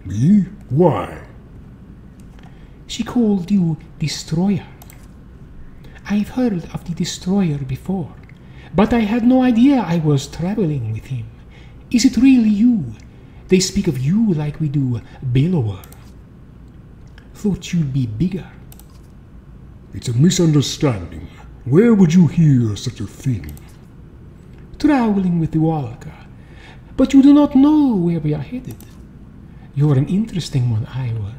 Me? Why? She called you Destroyer. I've heard of the Destroyer before, but I had no idea I was traveling with him. Is it really you? They speak of you like we do Bellower. Thought you'd be bigger. It's a misunderstanding. Where would you hear such a thing? Traveling with the Walker. But you do not know where we are headed. You're an interesting one, Iowa.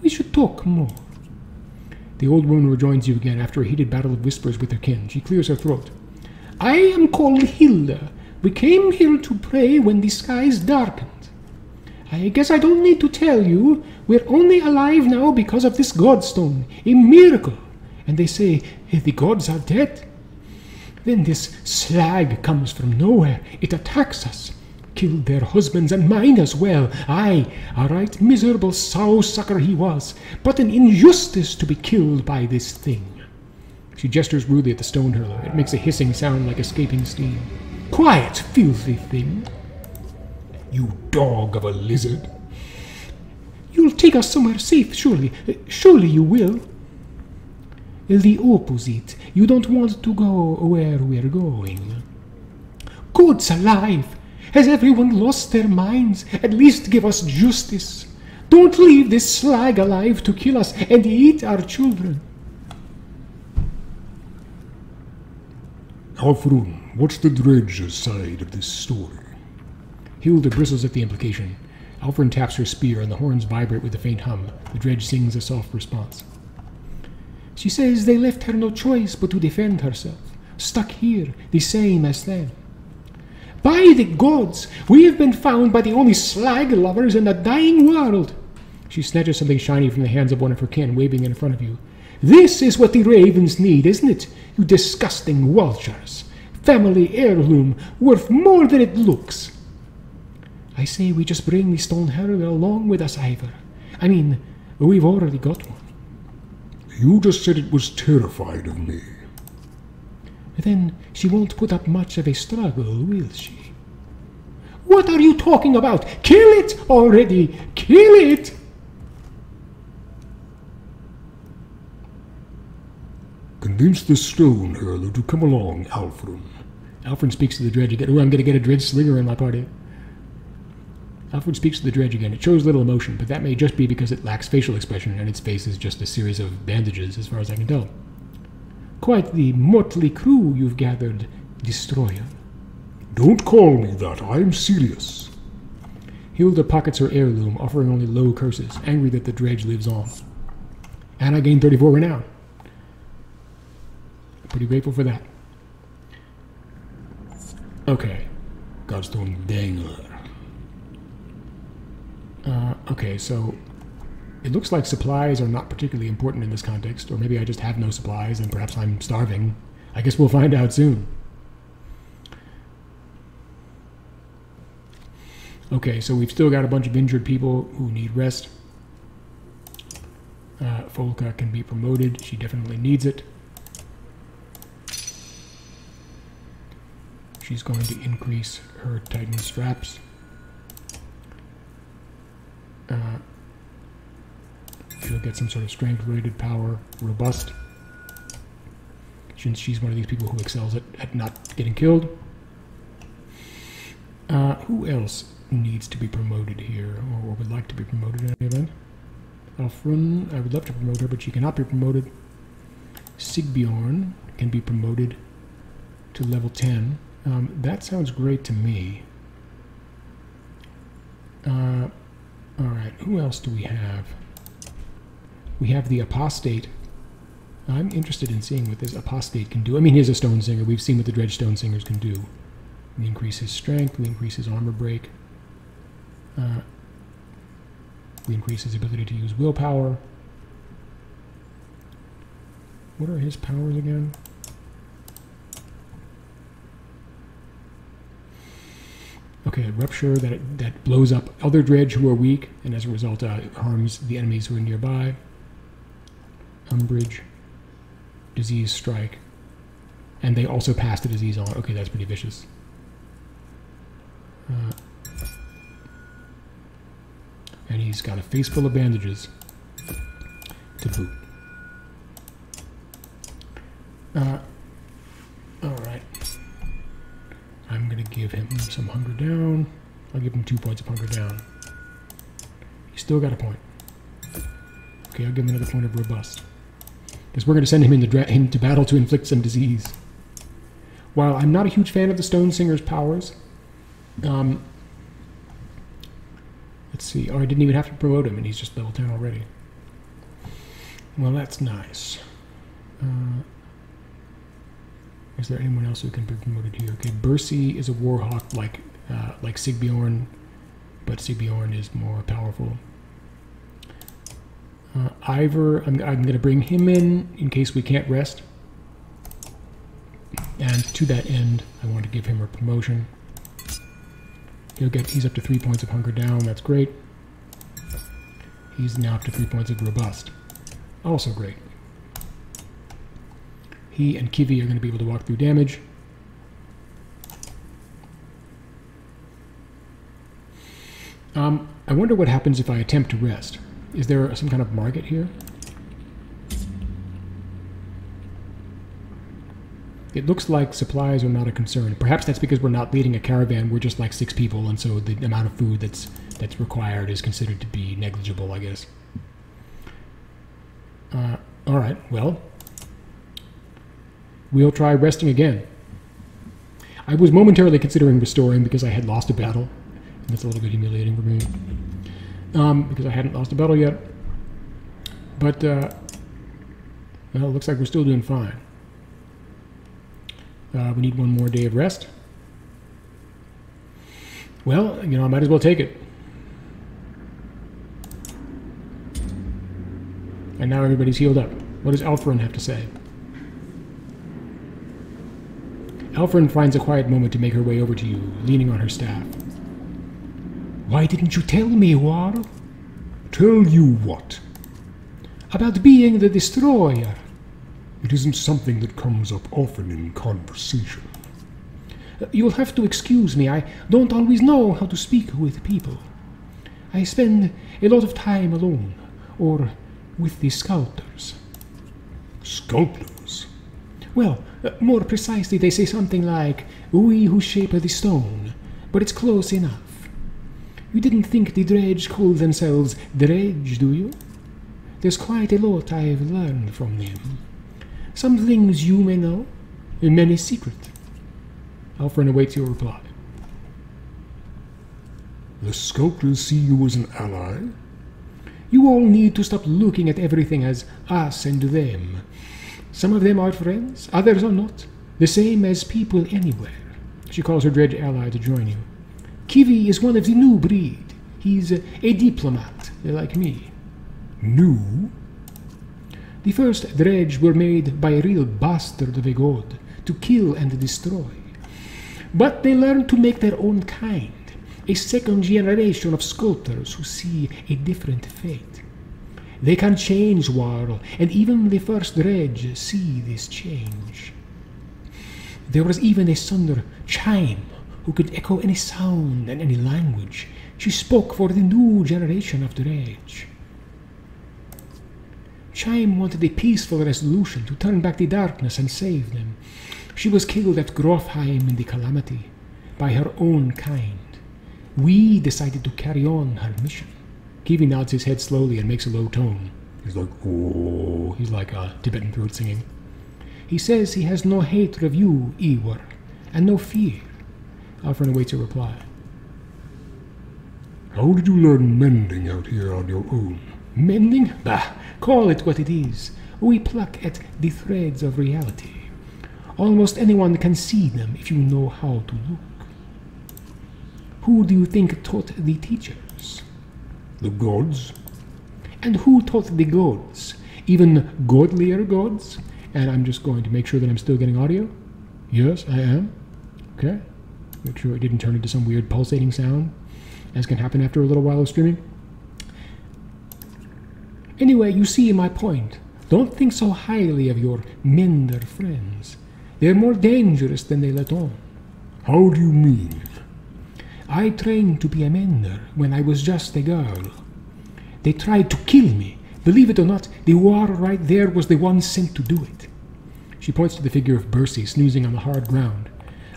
We should talk more. The old woman rejoins you again after a heated battle of whispers with her kin. She clears her throat. I am called Hilda. We came here to pray when the skies darkened. I guess I don't need to tell you, we're only alive now because of this godstone, a miracle. And they say, the gods are dead. Then this slag comes from nowhere. It attacks us. Killed their husbands and mine as well. Aye, a right miserable sow-sucker he was, but an injustice to be killed by this thing. She gestures rudely at the stone hurler. It makes a hissing sound like escaping steam. Quiet, filthy thing. You dog of a lizard. You'll take us somewhere safe, surely. Surely you will. The opposite. You don't want to go where we're going. Gods alive! Has everyone lost their minds? At least give us justice. Don't leave this slag alive to kill us and eat our children. Alfrun, what's the dredge's side of this story? Hilda bristles at the implication. Alfred taps her spear, and the horns vibrate with a faint hum. The dredge sings a soft response. She says they left her no choice but to defend herself, stuck here, the same as them. By the gods, we have been found by the only slag lovers in the dying world. She snatches something shiny from the hands of one of her kin, waving it in front of you. This is what the ravens need, isn't it, you disgusting vultures? Family heirloom, worth more than it looks. I say we just bring the stone hurler along with us, Ivor. I mean, we've already got one. You just said it was terrified of me. Then she won't put up much of a struggle, will she? What are you talking about? Kill it already! Kill it! Convince the stone hurler to come along, Alfred. Alfred speaks to the dredge again. Ooh, I'm going to get a dredge slinger in my party. Alfred speaks to the dredge again. It shows little emotion, but that may just be because it lacks facial expression, and its face is just a series of bandages, as far as I can tell. Quite the motley crew you've gathered, Destroyer. Don't call me that, I'm serious. Hilda pockets her heirloom, offering only low curses, angry that the dredge lives on. And I gained 34 renown. Pretty grateful for that. Okay. Godstone Dangler. Okay, so it looks like supplies are not particularly important in this context, or maybe I just have no supplies and perhaps I'm starving. I guess we'll find out soon. Okay, so we've still got a bunch of injured people who need rest. Folka can be promoted. She definitely needs it. She's going to increase her Titan straps. She'll get some sort of strength-related power, robust, since she's one of these people who excels at not getting killed. Who else needs to be promoted here, or would like to be promoted in any event? Alfrun, I would love to promote her, but she cannot be promoted. Sigbjorn can be promoted to level 10. That sounds great to me. Alright, who else do we have? We have the Apostate. I'm interested in seeing what this Apostate can do. I mean, he's a Stone Singer. We've seen what the Dredge Stone Singers can do. We increase his strength, we increase his armor break. We increase his ability to use willpower. What are his powers again? Okay, Rupture, that blows up other dredge who are weak, and as a result harms the enemies who are nearby. Umbrage. Disease Strike. And they also pass the disease on. Okay, that's pretty vicious. And he's got a face full of bandages to boot. Alright. I'm going to give him some hunger down. I'll give him 2 points of hunger down. He's still got a point. Okay, I'll give him another point of robust. Because we're going to send him into battle to inflict some disease. While I'm not a huge fan of the Stone Singer's powers, let's see. Oh, I didn't even have to promote him, and he's just level 10 already. Well, that's nice. Is there anyone else who can be promoted here? Okay, Bercy is a Warhawk like Sigbjorn, but Sigbjorn is more powerful. Ivor, I'm going to bring him in case we can't rest. And to that end, I want to give him a promotion. He's up to 3 points of hunger down. That's great. He's now up to 3 points of robust. Also great. He and Kivi are going to be able to walk through damage. I wonder what happens if I attempt to rest. Is there some kind of market here? It looks like supplies are not a concern. Perhaps that's because we're not leading a caravan. We're just like 6 people, and so the amount of food that's required is considered to be negligible, I guess. All right, well, we'll try resting again. I was momentarily considering restoring because I had lost a battle, and that's a little bit humiliating for me. Because I hadn't lost a battle yet. But, well, it looks like we're still doing fine. We need one more day of rest. Well, I might as well take it. And now everybody's healed up. What does Alfrin have to say? Alfrin finds a quiet moment to make her way over to you, leaning on her staff. Why didn't you tell me, War? Tell you what? About being the destroyer. It isn't something that comes up often in conversation. You'll have to excuse me. I don't always know how to speak with people. I spend a lot of time alone, or with the sculptors. Sculptors? Well, more precisely, they say something like, we who shape the stone, but it's close enough. You didn't think the dredge called themselves dredge, do you? There's quite a lot I've learned from them. Some things you may know, and many secret. Alfred awaits your reply. The sculptors see you as an ally? You all need to stop looking at everything as us and them. Some of them are friends, others are not. The same as people anywhere. She calls her dredge ally to join you. Kiwi is one of the new breed. He's a diplomat, like me. New? The first dredge were made by a real bastard of a god to kill and destroy. But they learned to make their own kind, a second generation of sculptors who see a different fate. They can change Warl, and even the first dredge see this change. There was even a Sunder chime who could echo any sound and any language. She spoke for the new generation of dredge. Chime wanted a peaceful resolution to turn back the darkness and save them. She was killed at Grofheim in the Calamity by her own kind. We decided to carry on her mission. Kiwi nods his head slowly and makes a low tone. He's like, oh. He's like Tibetan throat singing. He says he has no hatred of you, Iwar, and no fear. Alfred awaits your reply. How did you learn mending out here on your own? Mending? Bah, call it what it is. We pluck at the threads of reality. Almost anyone can see them if you know how to look. Who do you think taught the teachers? The gods? And who taught the gods? Even godlier gods? And I'm just going to make sure that I'm still getting audio. Yes, I am. Okay. Make sure it didn't turn into some weird pulsating sound, as can happen after a little while of streaming. Anyway, you see my point. Don't think so highly of your mender friends. They're more dangerous than they let on. How do you mean? I trained to be a mender when I was just a girl. They tried to kill me. Believe it or not, the war right there was the one sent to do it. She points to the figure of Bercy snoozing on the hard ground.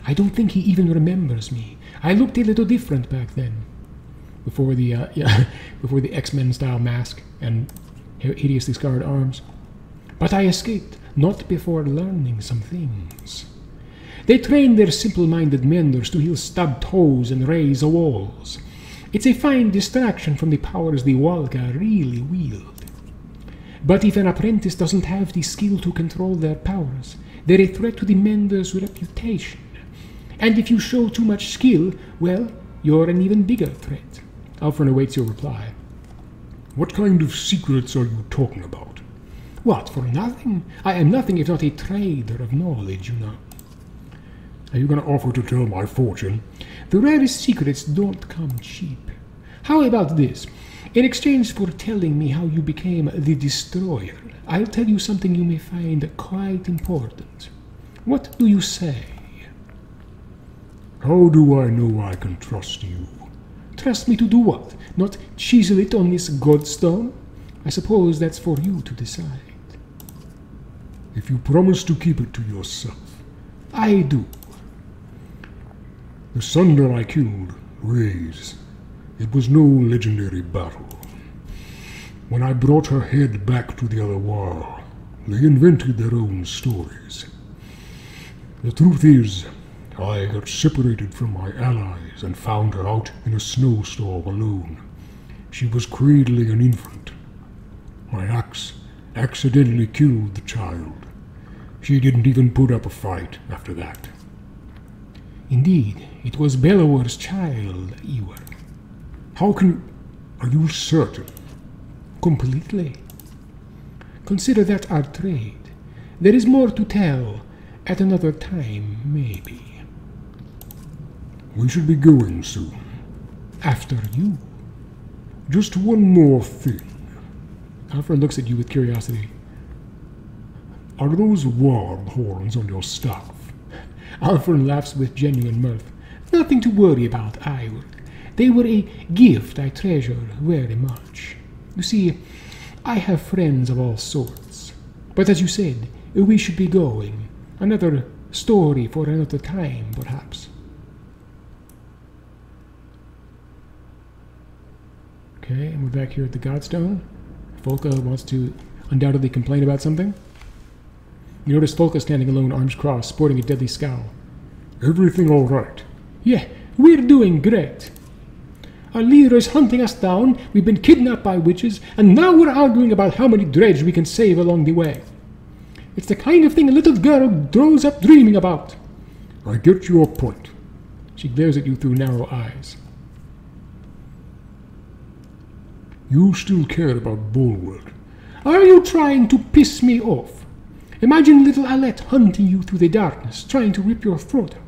I don't think he even remembers me. I looked a little different back then. Before the X-Men style mask and hideously scarred arms. But I escaped, not before learning some things. They train their simple-minded menders to heal stubbed toes and raise walls. It's a fine distraction from the powers the Walga really wield. But if an apprentice doesn't have the skill to control their powers, they're a threat to the mender's reputation. And if you show too much skill, well, you're an even bigger threat. Alfred awaits your reply. What kind of secrets are you talking about? What, for nothing? I am nothing if not a trader of knowledge, you know. Are you going to offer to tell my fortune? The rarest secrets don't come cheap. How about this? In exchange for telling me how you became the Destroyer, I'll tell you something you may find quite important. What do you say? How do I know I can trust you? Trust me to do what? Not chisel it on this godstone? I suppose that's for you to decide. If you promise to keep it to yourself. I do. The Sunder I killed, Raze, it was no legendary battle. When I brought her head back to the other world, they invented their own stories. The truth is, I got separated from my allies and found her out in a snowstorm alone. She was cradling an infant. My axe accidentally killed the child. She didn't even put up a fight after that. Indeed, it was Bellower's child, Iwar. How can you... Are you certain? Completely. Consider that our trade. There is more to tell at another time, maybe. We should be going soon. After you. Just one more thing. Alfred looks at you with curiosity. Are those worm horns on your staff? Alfred laughs with genuine mirth. Nothing to worry about, Iwar. They were a gift I treasure very much. You see, I have friends of all sorts. But as you said, we should be going. Another story for another time, perhaps. Okay, and we're back here at the Godstone. Folka wants to undoubtedly complain about something. You notice Folka standing alone, arms crossed, sporting a deadly scowl. Everything all right? Yeah, we're doing great. Our leader is hunting us down, we've been kidnapped by witches, and now we're arguing about how many dredge we can save along the way. It's the kind of thing a little girl grows up dreaming about. I get your point. She glares at you through narrow eyes. You still care about Bulwark. Are you trying to piss me off? Imagine little Alette hunting you through the darkness, trying to rip your throat out.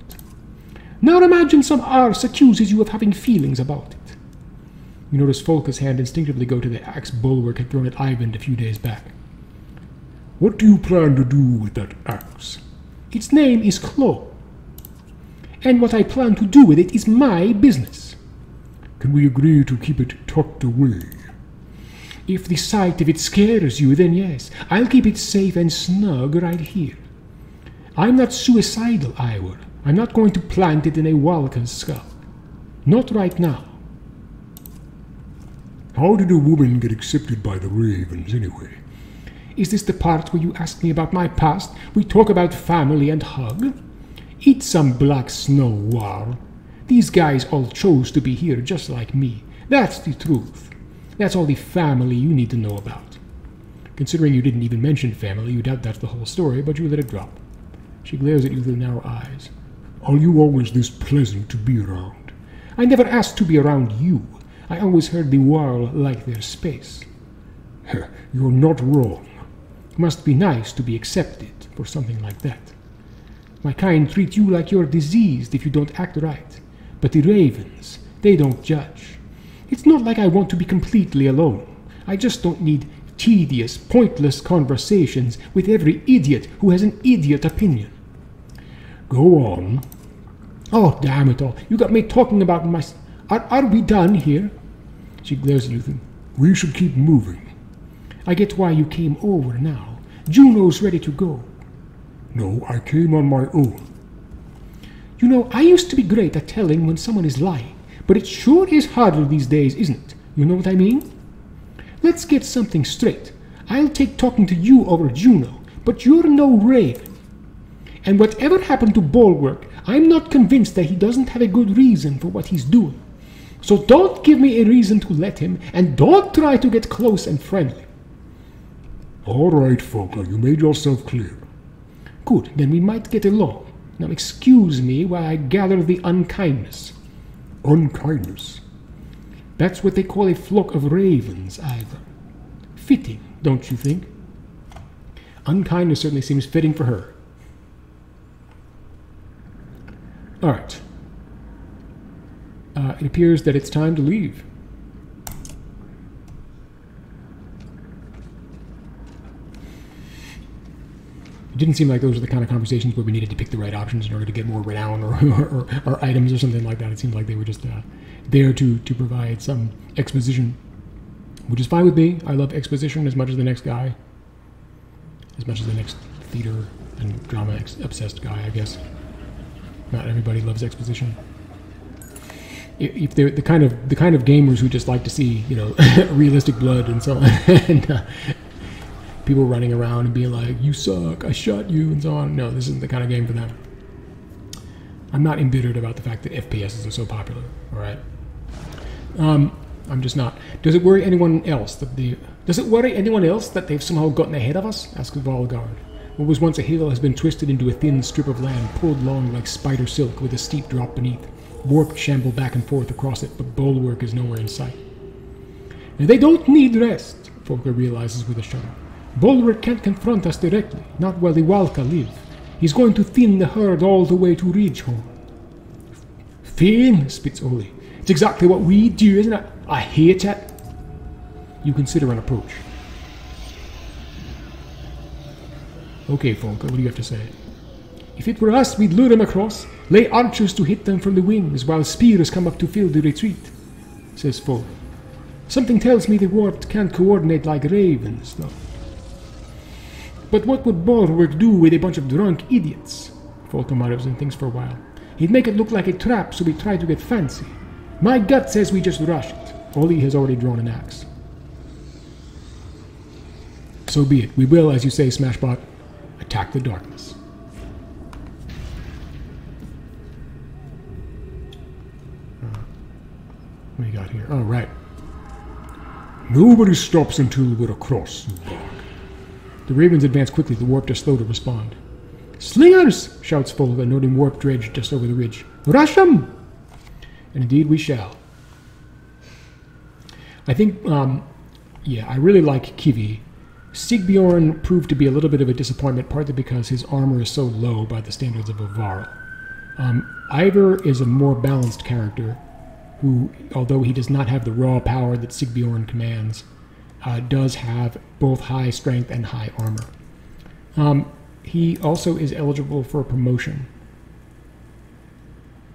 Now imagine some arse accuses you of having feelings about it. You notice Folka's hand instinctively go to the axe Bulwark had thrown at Ivan a few days back. What do you plan to do with that axe? Its name is Claw. And what I plan to do with it is my business. Can we agree to keep it tucked away? If the sight of it scares you, then yes, I'll keep it safe and snug right here. I'm not suicidal, Ivor. I'm not going to plant it in a Walker's skull. Not right now. How did a woman get accepted by the Ravens, anyway? Is this the part where you ask me about my past? We talk about family and hug? Eat some black snow, War. These guys all chose to be here just like me. That's the truth. That's all the family you need to know about. Considering you didn't even mention family, you doubt that's the whole story, but you let it drop. She glares at you through narrow eyes. Are you always this pleasant to be around? I never asked to be around you. I always heard the world like their space. You're not wrong. Must be nice to be accepted for something like that. My kind treat you like you're diseased if you don't act right. But the Ravens, they don't judge. It's not like I want to be completely alone. I just don't need tedious, pointless conversations with every idiot who has an idiot opinion. Go on. Oh, damn it all. You got me talking about my... Are we done here? She glares at you. We should keep moving. I get why you came over now. Juno's ready to go. No, I came on my own. You know, I used to be great at telling when someone is lying, but it sure is harder these days, isn't it? You know what I mean? Let's get something straight. I'll take talking to you over Juno, but you're no Raven. And whatever happened to Bulwark, I'm not convinced that he doesn't have a good reason for what he's doing. So don't give me a reason to let him, and don't try to get close and friendly. All right, Folka, you made yourself clear. Good, then we might get along. Now excuse me while I gather the unkindness. Unkindness? That's what they call a flock of ravens, Ivor. Fitting, don't you think? Unkindness certainly seems fitting for her. All right. It appears that it's time to leave. It didn't seem like those were the kind of conversations where we needed to pick the right options in order to get more renown or items or something like that. It seemed like they were just there to provide some exposition, which is fine with me. I love exposition as much as the next guy, as much as the next theater and drama obsessed guy, I guess. Not everybody loves exposition. If they're the kind of gamers who just like to see, you know, realistic blood and so on, and people running around and being like, "You suck, I shot you," and so on. No, this isn't the kind of game for them. I'm not embittered about the fact that FPSs are so popular. All right. I'm just not. Does it worry anyone else that they've somehow gotten ahead of us? Asks Volgard. What was once a hill has been twisted into a thin strip of land, pulled along like spider silk with a steep drop beneath. Warp shamble back and forth across it, but Bulwark is nowhere in sight. And they don't need rest, Folka realizes with a shudder. Bulwark can't confront us directly, not while the Walka live. He's going to thin the herd all the way to Ridgehorn. Finn, spits Oli. It's exactly what we do, isn't it? I hate it. You consider an approach. Okay, Folka, what do you have to say? If it were us, we'd lure them across, lay archers to hit them from the wings, while spears come up to fill the retreat, says Folka. Something tells me the Warped can't coordinate like ravens, though. But what would Bulwark do with a bunch of drunk idiots? Folka mutters and thinks for a while. He'd make it look like a trap, so we try to get fancy. My gut says we just rush it. Oli has already drawn an axe. So be it. We will, as you say, Smashbot, attack the darkness. What do you got here? Oh, right. Nobody stops until we're across, you bark. The ravens advance quickly. The warped are slow to respond. Slingers! Shouts Folga, noting warped dredge just over the ridge. Rush 'em! And indeed we shall. I think, yeah, I really like Kivi. Sigbjorn proved to be a little bit of a disappointment, partly because his armor is so low by the standards of a Varl. Ivor is a more balanced character, who, although he does not have the raw power that Sigbjorn commands, does have both high strength and high armor. He also is eligible for a promotion.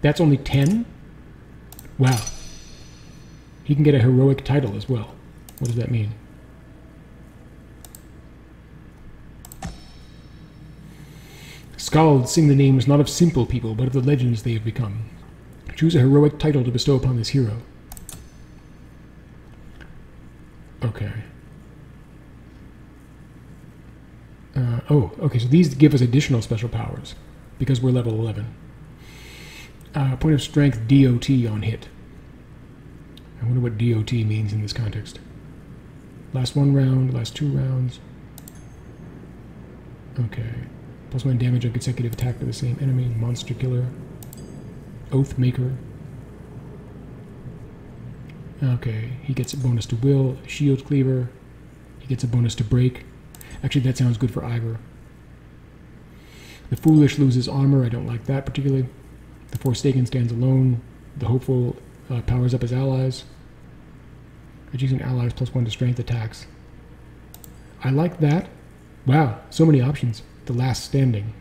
That's only 10? Wow. He can get a heroic title as well. What does that mean? Skalds sing the names not of simple people, but of the legends they have become. Choose a heroic title to bestow upon this hero. Okay. Okay, so these give us additional special powers, because we're level 11. Point of strength, DOT on hit. I wonder what DOT means in this context. Last 1 round, last 2 rounds. Okay. +1 damage on consecutive attack to the same enemy. Monster Killer. Oath Maker. Okay, he gets a bonus to Will. Shield Cleaver. He gets a bonus to Break. Actually, that sounds good for Ivor. The Foolish loses armor. I don't like that particularly. The Forsaken stands alone. The Hopeful powers up his allies. Adjacent allies +1 to strength attacks. I like that. Wow, so many options. The Last Standing.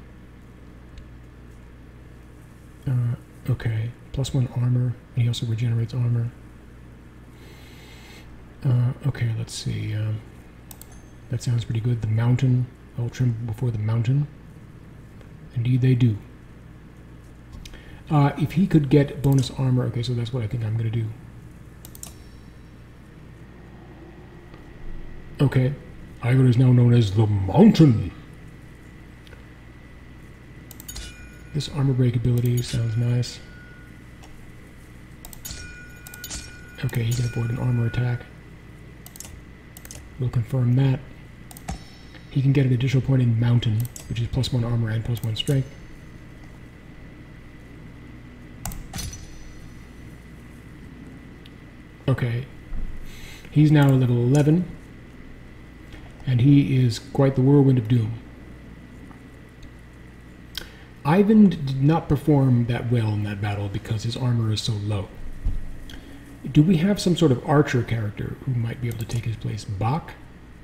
Okay, +1 armor, and he also regenerates armor. Okay, let's see. That sounds pretty good. The Mountain. I'll tremble before the mountain. Indeed they do. If he could get bonus armor, okay, so that's what I think I'm going to do. Okay. Ivor is now known as the Mountain. This armor break ability sounds nice. Okay, he can avoid an armor attack. We'll confirm that. He can get an additional point in Mountain, which is +1 armor and +1 strength. Okay. He's now level 11. And he is quite the whirlwind of doom. Ivan did not perform that well in that battle because his armor is so low. Do we have some sort of archer character who might be able to take his place? Bach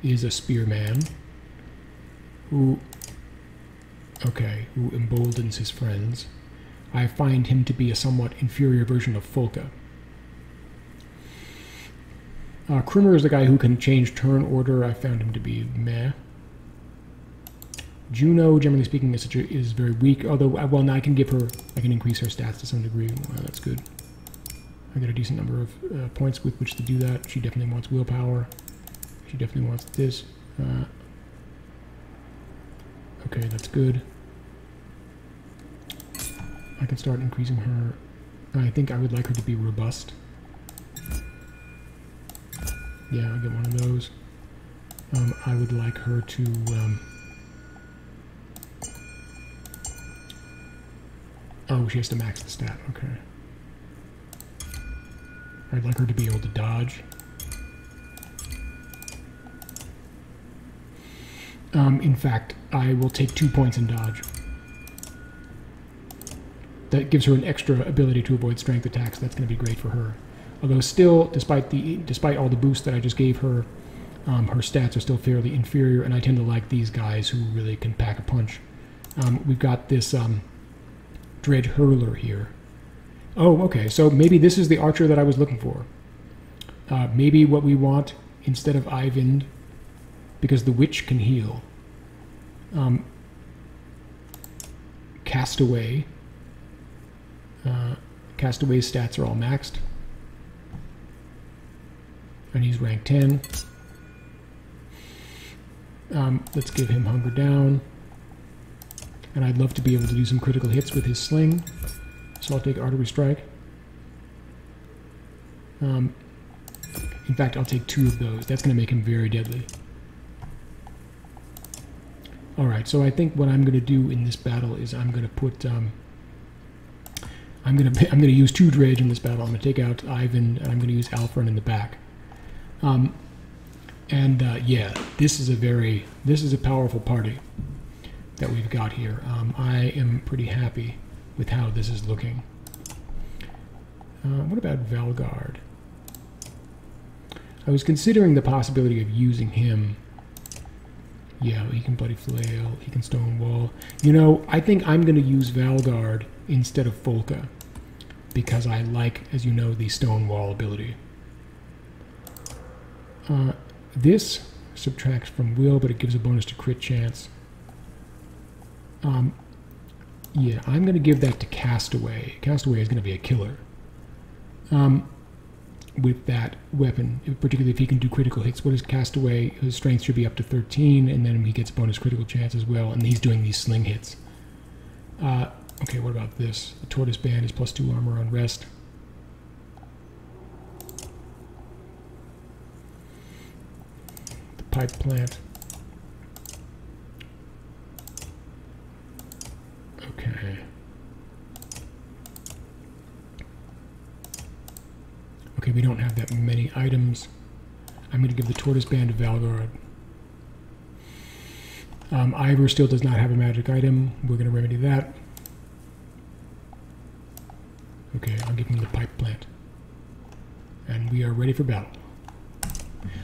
is a spearman who emboldens his friends. I find him to be a somewhat inferior version of Folka. Krimmer is the guy who can change turn order. I found him to be meh. Juno, generally speaking, is very weak. Although, well, now I can increase her stats to some degree. Well, that's good. I got a decent number of points with which to do that. She definitely wants willpower. She definitely wants this. Okay, that's good. I can start increasing her. I think I would like her to be robust. Yeah, I'll get one of those. I would like her to... oh, she has to max the stat. Okay. I'd like her to be able to dodge. In fact, I will take 2 points in dodge. That gives her an extra ability to avoid strength attacks. That's going to be great for her. Although still, despite all the boosts that I just gave her, her stats are still fairly inferior, and I tend to like these guys who really can pack a punch. We've got this Dredge Hurler here. Oh, okay, so maybe this is the archer that I was looking for. Maybe what we want, instead of Eyvind, because the witch can heal. Castaway. Castaway's stats are all maxed. And he's rank 10. Let's give him Hunger Down. And I'd love to be able to do some critical hits with his sling. So I'll take Artery Strike. In fact, I'll take 2 of those. That's going to make him very deadly. Alright, so I think what I'm going to do in this battle is I'm going to put... I'm going to use 2 Dredge in this battle. I'm going to take out Ivan, and I'm going to use Alfred in the back. Yeah, this is a powerful party that we've got here. I am pretty happy with how this is looking. What about Valgard? I was considering the possibility of using him. Yeah, he can Bloody Flail, he can Stonewall. You know, I think I'm going to use Valgard instead of Folka, because I like, as you know, the Stonewall ability. This subtracts from will, but it gives a bonus to crit chance. Yeah, I'm going to give that to Castaway. Castaway is going to be a killer. With that weapon, particularly if he can do critical hits. What is Castaway? His strength should be up to 13, and then he gets bonus critical chance as well, and he's doing these sling hits. Okay, what about this? The Tortoise Band is +2 armor on rest. The Pipe Plant. Okay. Okay, we don't have that many items. I'm going to give the Tortoise Band to Valgard. Ivor still does not have a magic item. We're going to remedy that. Okay, I'll give him the Pipe Plant. And we are ready for battle.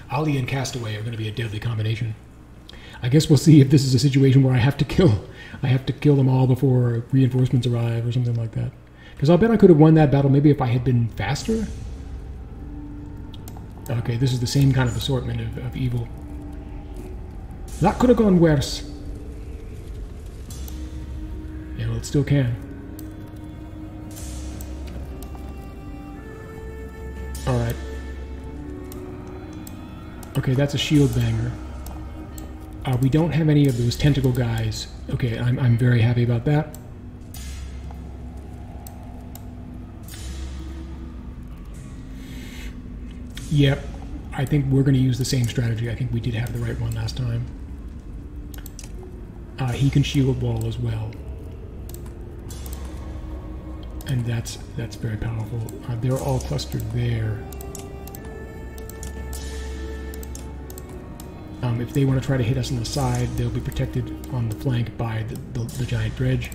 Ali and Castaway are going to be a deadly combination. I guess we'll see if this is a situation where I have to kill them all before reinforcements arrive or something like that. Because I'll bet I could have won that battle maybe if I had been faster. Okay, this is the same kind of assortment of evil. That could have gone worse. Yeah, well, it still can. Alright. Okay, that's a shield banger. We don't have any of those tentacle guys. Okay, I'm very happy about that. Yep, I think we're going to use the same strategy. I think we did have the right one last time. He can shield wall as well. And that's very powerful. They're all clustered there. If they want to try to hit us on the side, they'll be protected on the flank by the giant dredge.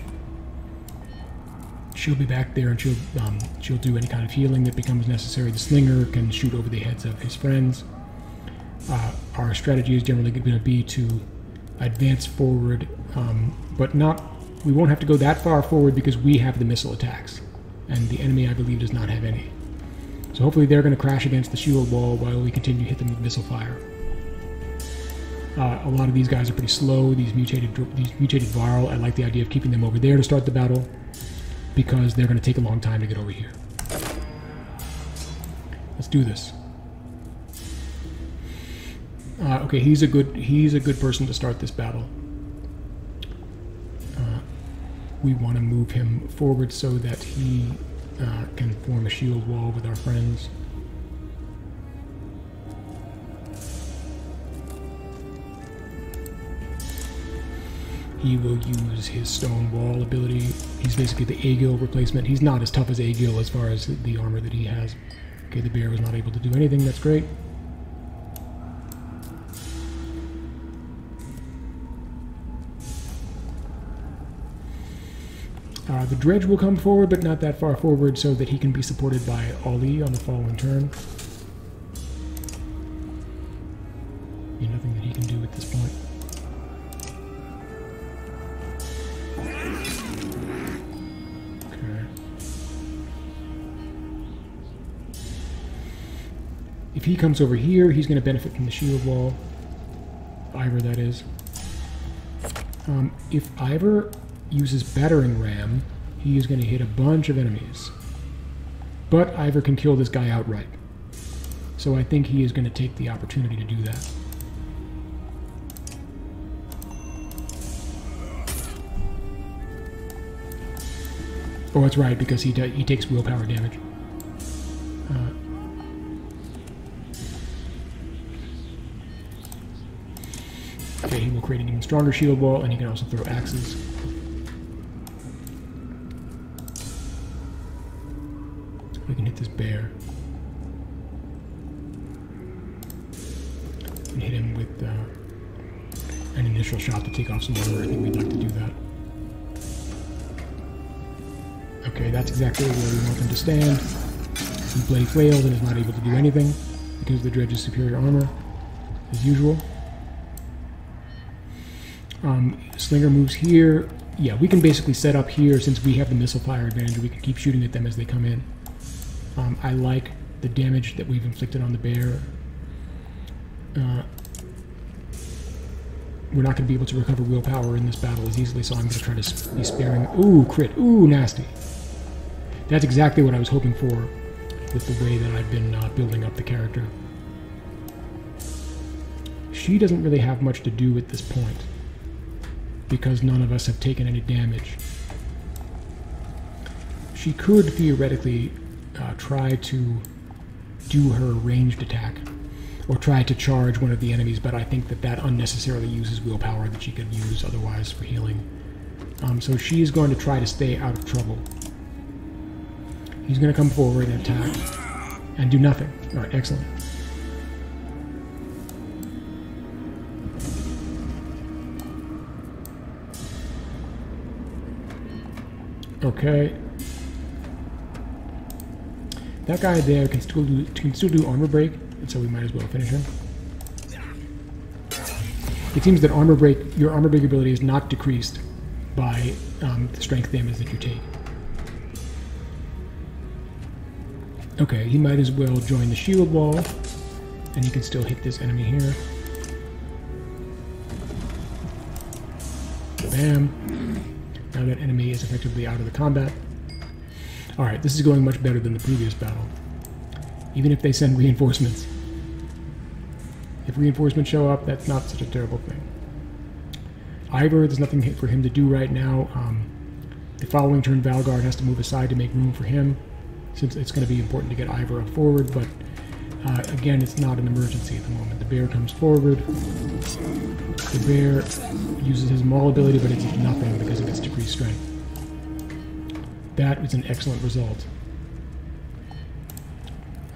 She'll be back there, and she'll do any kind of healing that becomes necessary. The slinger can shoot over the heads of his friends. Our strategy is generally going to be to advance forward, but we won't have to go that far forward because we have the missile attacks, and the enemy, I believe, does not have any. So hopefully they're going to crash against the shield wall while we continue to hit them with missile fire. A lot of these guys are pretty slow. These mutated Varl, I like the idea of keeping them over there to start the battle, because they're going to take a long time to get over here. Let's do this. Okay, he's a good person to start this battle. We want to move him forward so that he can form a shield wall with our friends. He will use his stone wall ability. He's basically the Aegil replacement. He's not as tough as Aegil as far as the armor that he has. Okay, the bear was not able to do anything. That's great. The dredge will come forward, but not that far forward, so that he can be supported by Ali on the following turn. Nothing that he can do at this point. Okay. If he comes over here, he's going to benefit from the shield wall. Ivor, that is. If Ivor uses battering ram, he is going to hit a bunch of enemies. But Ivor can kill this guy outright. So I think he is going to take the opportunity to do that. Oh, that's right, because he takes willpower damage. create an even stronger shield wall, and he can also throw axes. We can hit this bear. And hit him with an initial shot to take off some armor. I think we'd like to do that. Okay, that's exactly where we want him to stand. He bloody flails and is not able to do anything because of the Dredge's superior armor, as usual. Slinger moves here. Yeah, we can basically set up here since we have the missile fire advantage. We can keep shooting at them as they come in. I like the damage that we've inflicted on the bear. We're not going to be able to recover willpower in this battle as easily, so I'm going to try to be sparing. Ooh, crit. Ooh, nasty. That's exactly what I was hoping for with the way that I've been building up the character. She doesn't really have much to do at this point because none of us have taken any damage. She could theoretically try to do her ranged attack or try to charge one of the enemies, but I think that that unnecessarily uses willpower that she could use otherwise for healing. So she is going to try to stay out of trouble. He's going to come forward and attack and do nothing. All right, excellent. Okay. That guy there can still do armor break, and so we might as well finish him. It seems that your armor break ability is not decreased by the strength damage that you take. Okay, he might as well join the shield wall, and he can still hit this enemy here. Bam. Now that enemy is effectively out of the combat. Alright, this is going much better than the previous battle. Even if they send reinforcements. If reinforcements show up, that's not such a terrible thing. Ivor, there's nothing for him to do right now. The following turn, Valgard has to move aside to make room for him, since it's going to be important to get Ivor up forward, but again, it's not an emergency at the moment. The bear comes forward. The bear uses his maul ability, but it's nothing because of its decreased strength. That is an excellent result.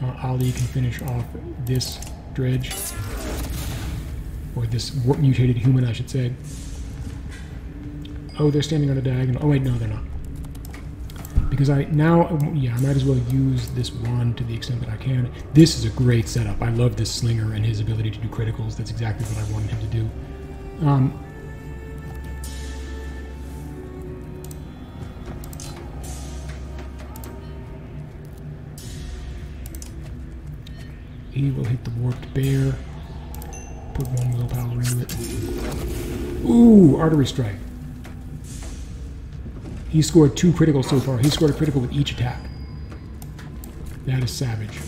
Ali can finish off this dredge, or this mutated human, I should say. Oh, they're standing on a diagonal. Oh wait, no, they're not. Because I might as well use this wand to the extent that I can. This is a great setup. I love this Slinger and his ability to do criticals. That's exactly what I wanted him to do. He will hit the warped bear. Put one willpower into it. Ooh, artery strike. He scored 2 criticals so far. He scored a critical with each attack. That is savage.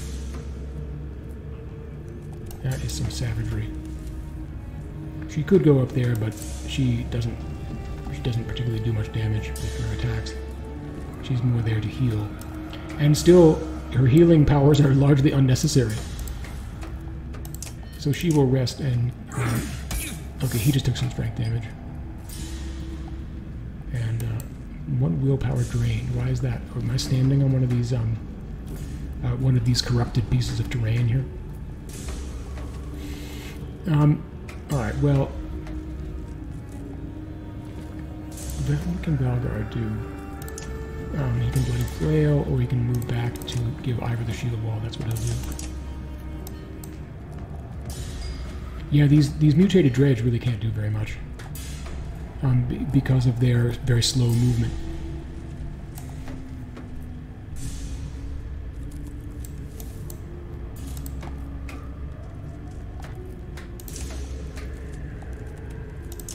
That is some savagery. She could go up there, but she doesn't particularly do much damage with her attacks. She's more there to heal. And still, her healing powers are largely unnecessary. So she will rest and... okay, he just took some strength damage. And 1 willpower drained. Why is that? Or am I standing on one of these corrupted pieces of terrain here? Alright, well... what can Valgard do? He can bloody flail, or he can move back to give Ivor the shield wall. That's what he'll do. Yeah, these mutated dredge really can't do very much because of their very slow movement.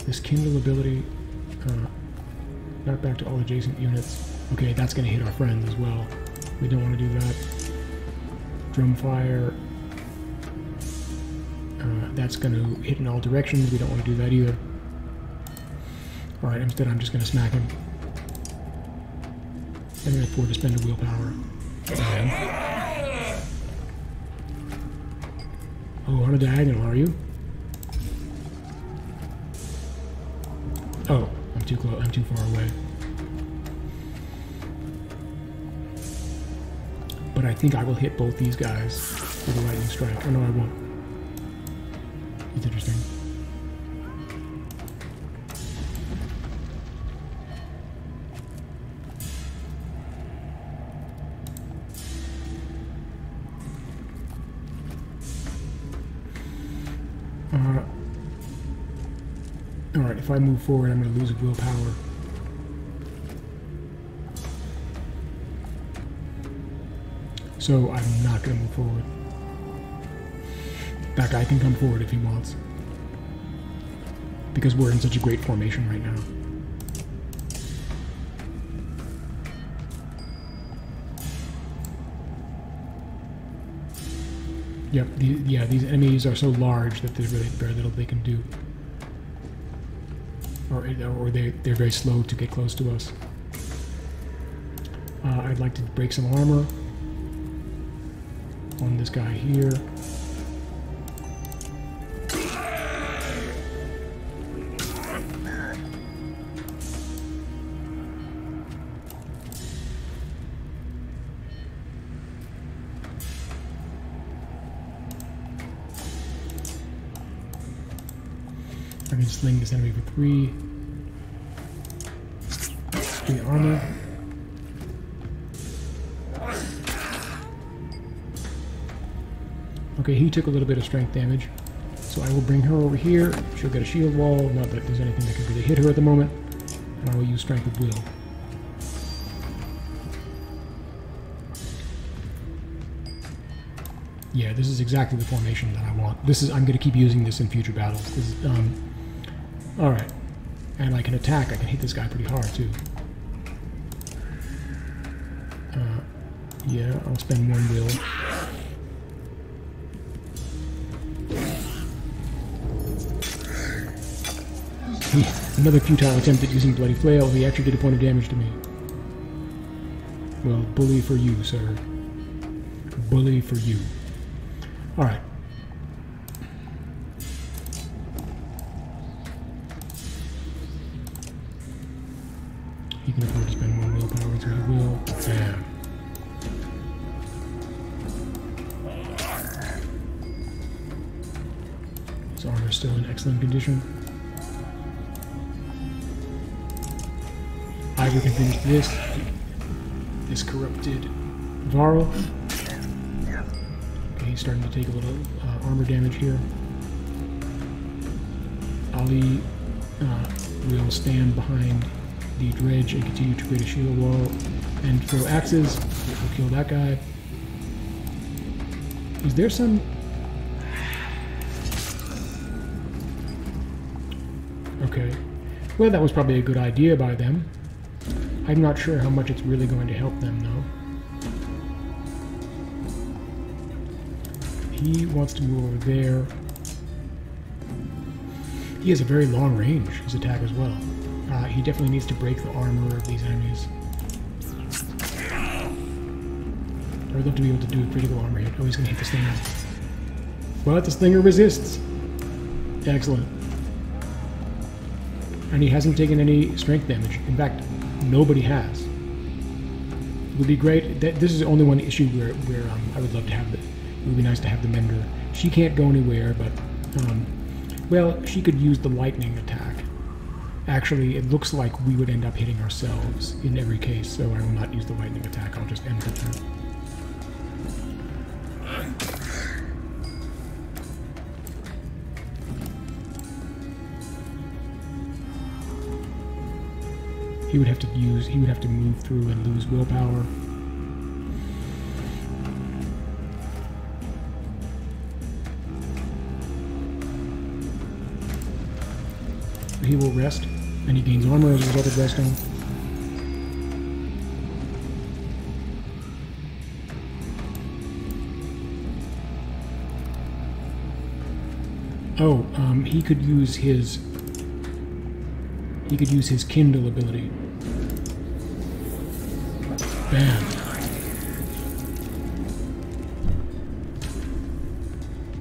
This Kindle ability, knock back to all adjacent units. Okay, that's going to hit our friends as well. We don't want to do that. Drumfire. That's going to hit in all directions. We don't want to do that either. Alright, instead I'm just going to smack him. I'm going to afford to spend a willpower. Oh, on a diagonal, are you? Oh, I'm too close. I'm too far away. But I think I will hit both these guys with a lightning strike. Oh no, I won't. It's interesting. Alright, if I move forward, I'm going to lose willpower. So I'm not going to move forward. That guy can come forward if he wants. Because we're in such a great formation right now. Yep, these enemies are so large that there's really very little they can do. Or they're very slow to get close to us. I'd like to break some armor on this guy here. I can sling this enemy for 3 armor. Okay, he took a little bit of strength damage, so I will bring her over here. She'll get a shield wall, not that there's anything that can really hit her at the moment, and I will use strength of will. Yeah, this is exactly the formation that I want. I'm going to keep using this in future battles. Alright. And I can attack. I can hit this guy pretty hard, too. Yeah, I'll spend 1 will. Another futile attempt at using Bloody Flail. He actually did a point of damage to me. Well, bully for you, sir. Bully for you. Alright. He can afford to spend 1 willpower, so he will. Bam. His armor is still in excellent condition. Ivor can finish this corrupted Varl. Okay, he's starting to take a little armor damage here. Ali will stand behind the dredge and continue to create a shield wall and throw axes. We'll kill that guy. Is there some... Okay. Well, that was probably a good idea by them. I'm not sure how much it's really going to help them, though. He wants to move over there. He has a very long range, his attack as well. He definitely needs to break the armor of these enemies. I would love to be able to do a critical armor hit. Oh, he's going to hit the stinger. But the stinger resists. Excellent. And he hasn't taken any strength damage. In fact, nobody has. It would be great. This is only one issue where I would love to have it would be nice to have the Mender. She can't go anywhere, but well, she could use the lightning attack. Actually, it looks like we would end up hitting ourselves in every case, so I will not use the lightning attack. I'll just end her turn. He would have to move through and lose willpower. He will rest, and he gains armor as a result of resting. Oh, he could use his Kindle ability. Bam.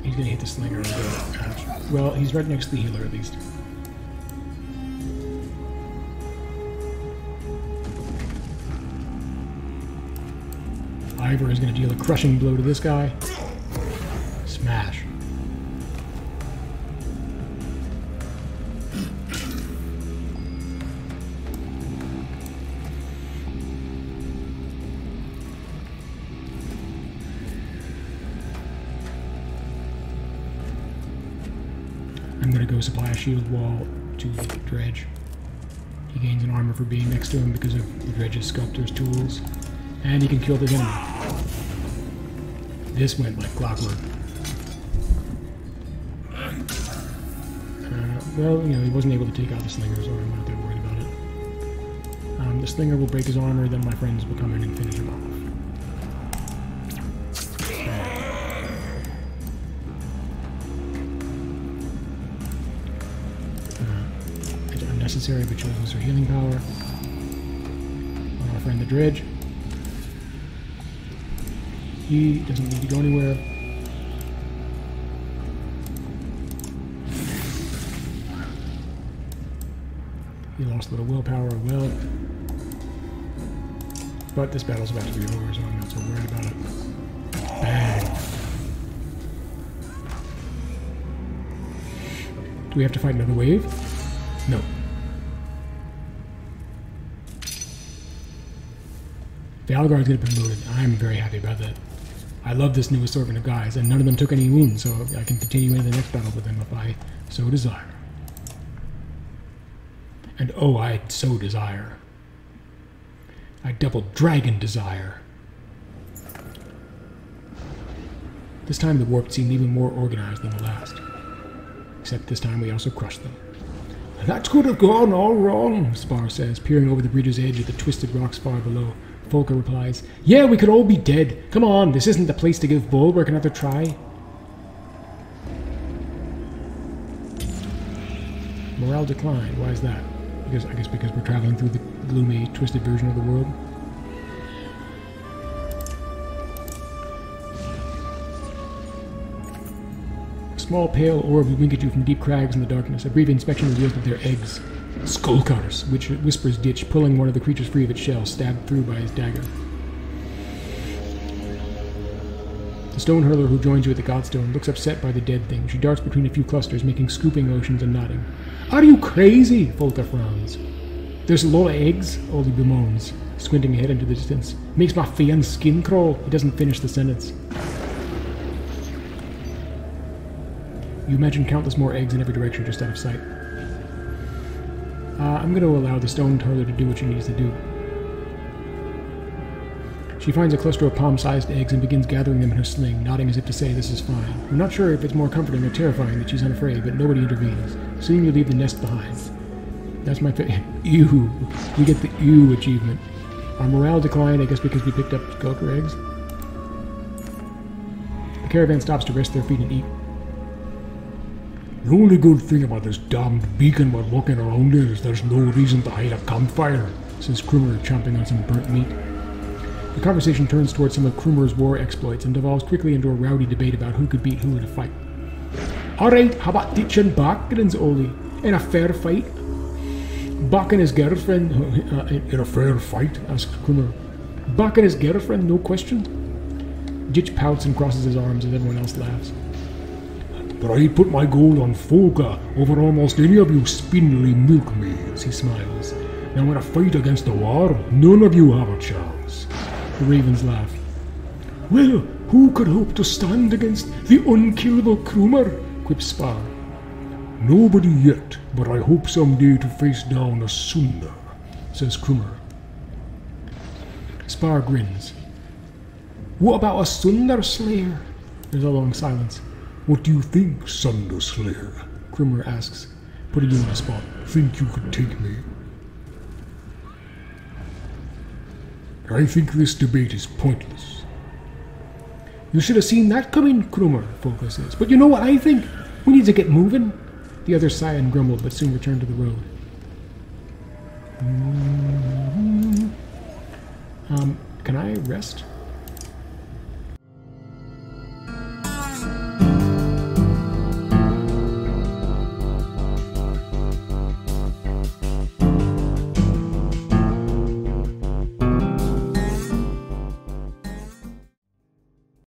He's gonna hit the slinger. Well, he's right next to the healer at least. Ivor is going to deal a crushing blow to this guy. Smash. I'm going to go supply a shield wall to the Dredge. He gains an armor for being next to him because of the Dredge's sculptor's tools. And he can kill this enemy. This went like clockwork. Well, you know, he wasn't able to take out the Slinger, so I'm not that worried about it. The Slinger will break his armor, then my friends will come in and finish him off. It's unnecessary, but she'll lose her healing power. On our friend the Dredge. He doesn't need to go anywhere. He lost a little willpower, well. But this battle's about to be over, so I'm not so worried about it. Bang. Do we have to fight another wave? No. Valgar's going to be promoted. I'm very happy about that. I love this new assortment of guys, and none of them took any wounds, so I can continue into the next battle with them if I so desire. And oh, I so desire. I double dragon desire. This time the warp seemed even more organized than the last. Except this time we also crushed them. That could have gone all wrong, Spar says, peering over the bridge's edge at the twisted rocks far below. Volker replies, yeah, we could all be dead. Come on, this isn't the place to give Bulwark another try. Morale declined. Why is that? I guess because we're traveling through the gloomy, twisted version of the world. A small pale orb will wink at you from deep crags in the darkness. A brief inspection reveals that they're eggs. Skullcars, which whispers Ditch, pulling one of the creatures free of its shell, stabbed through by his dagger. The stone hurler who joins you at the Godstone looks upset by the dead thing. She darts between a few clusters, making scooping motions and nodding. Are you crazy? Volker frowns. There's a lot of eggs, Oli bemoans, squinting ahead into the distance. Makes my fan's skin crawl. He doesn't finish the sentence. You imagine countless more eggs in every direction just out of sight. I'm going to allow the stone hurler to do what she needs to do. She finds a cluster of palm-sized eggs and begins gathering them in her sling, nodding as if to say this is fine. I'm not sure if it's more comforting or terrifying that she's unafraid, but nobody intervenes. Soon you leave the nest behind. That's my favorite. Ew. We get the ew achievement. Our morale declined, I guess because we picked up skulker eggs. The caravan stops to rest their feet and eat. The only good thing about this damned beacon while walking around it is there's no reason to hide a campfire, says Krummer, chomping on some burnt meat. The conversation turns towards some of Krummer's war exploits and devolves quickly into a rowdy debate about who could beat who in a fight. Alright, how about Ditch and Bach, grins Oli. In a fair fight? Bach and his girlfriend... In a fair fight? asks Krummer. Bach and his girlfriend, no question? Ditch pouts and crosses his arms as everyone else laughs. But I'd put my gold on Folka over almost any of you spindly milkmaids, he smiles. Now in a fight against the war, none of you have a chance. The ravens laugh. Well, who could hope to stand against the unkillable Krummer? Quips Spar. Nobody yet, but I hope someday to face down a Sunda, says Krummer. Spar grins. What about a Sunda Slayer? There's a long silence. What do you think, Sunda Slayer? Krummer asks, putting you on the spot. Think you could take me? I think this debate is pointless. You should have seen that coming, Krummer, Folka says. But you know what I think? We need to get moving. The others sigh and grumble, but soon return to the road. Can I rest?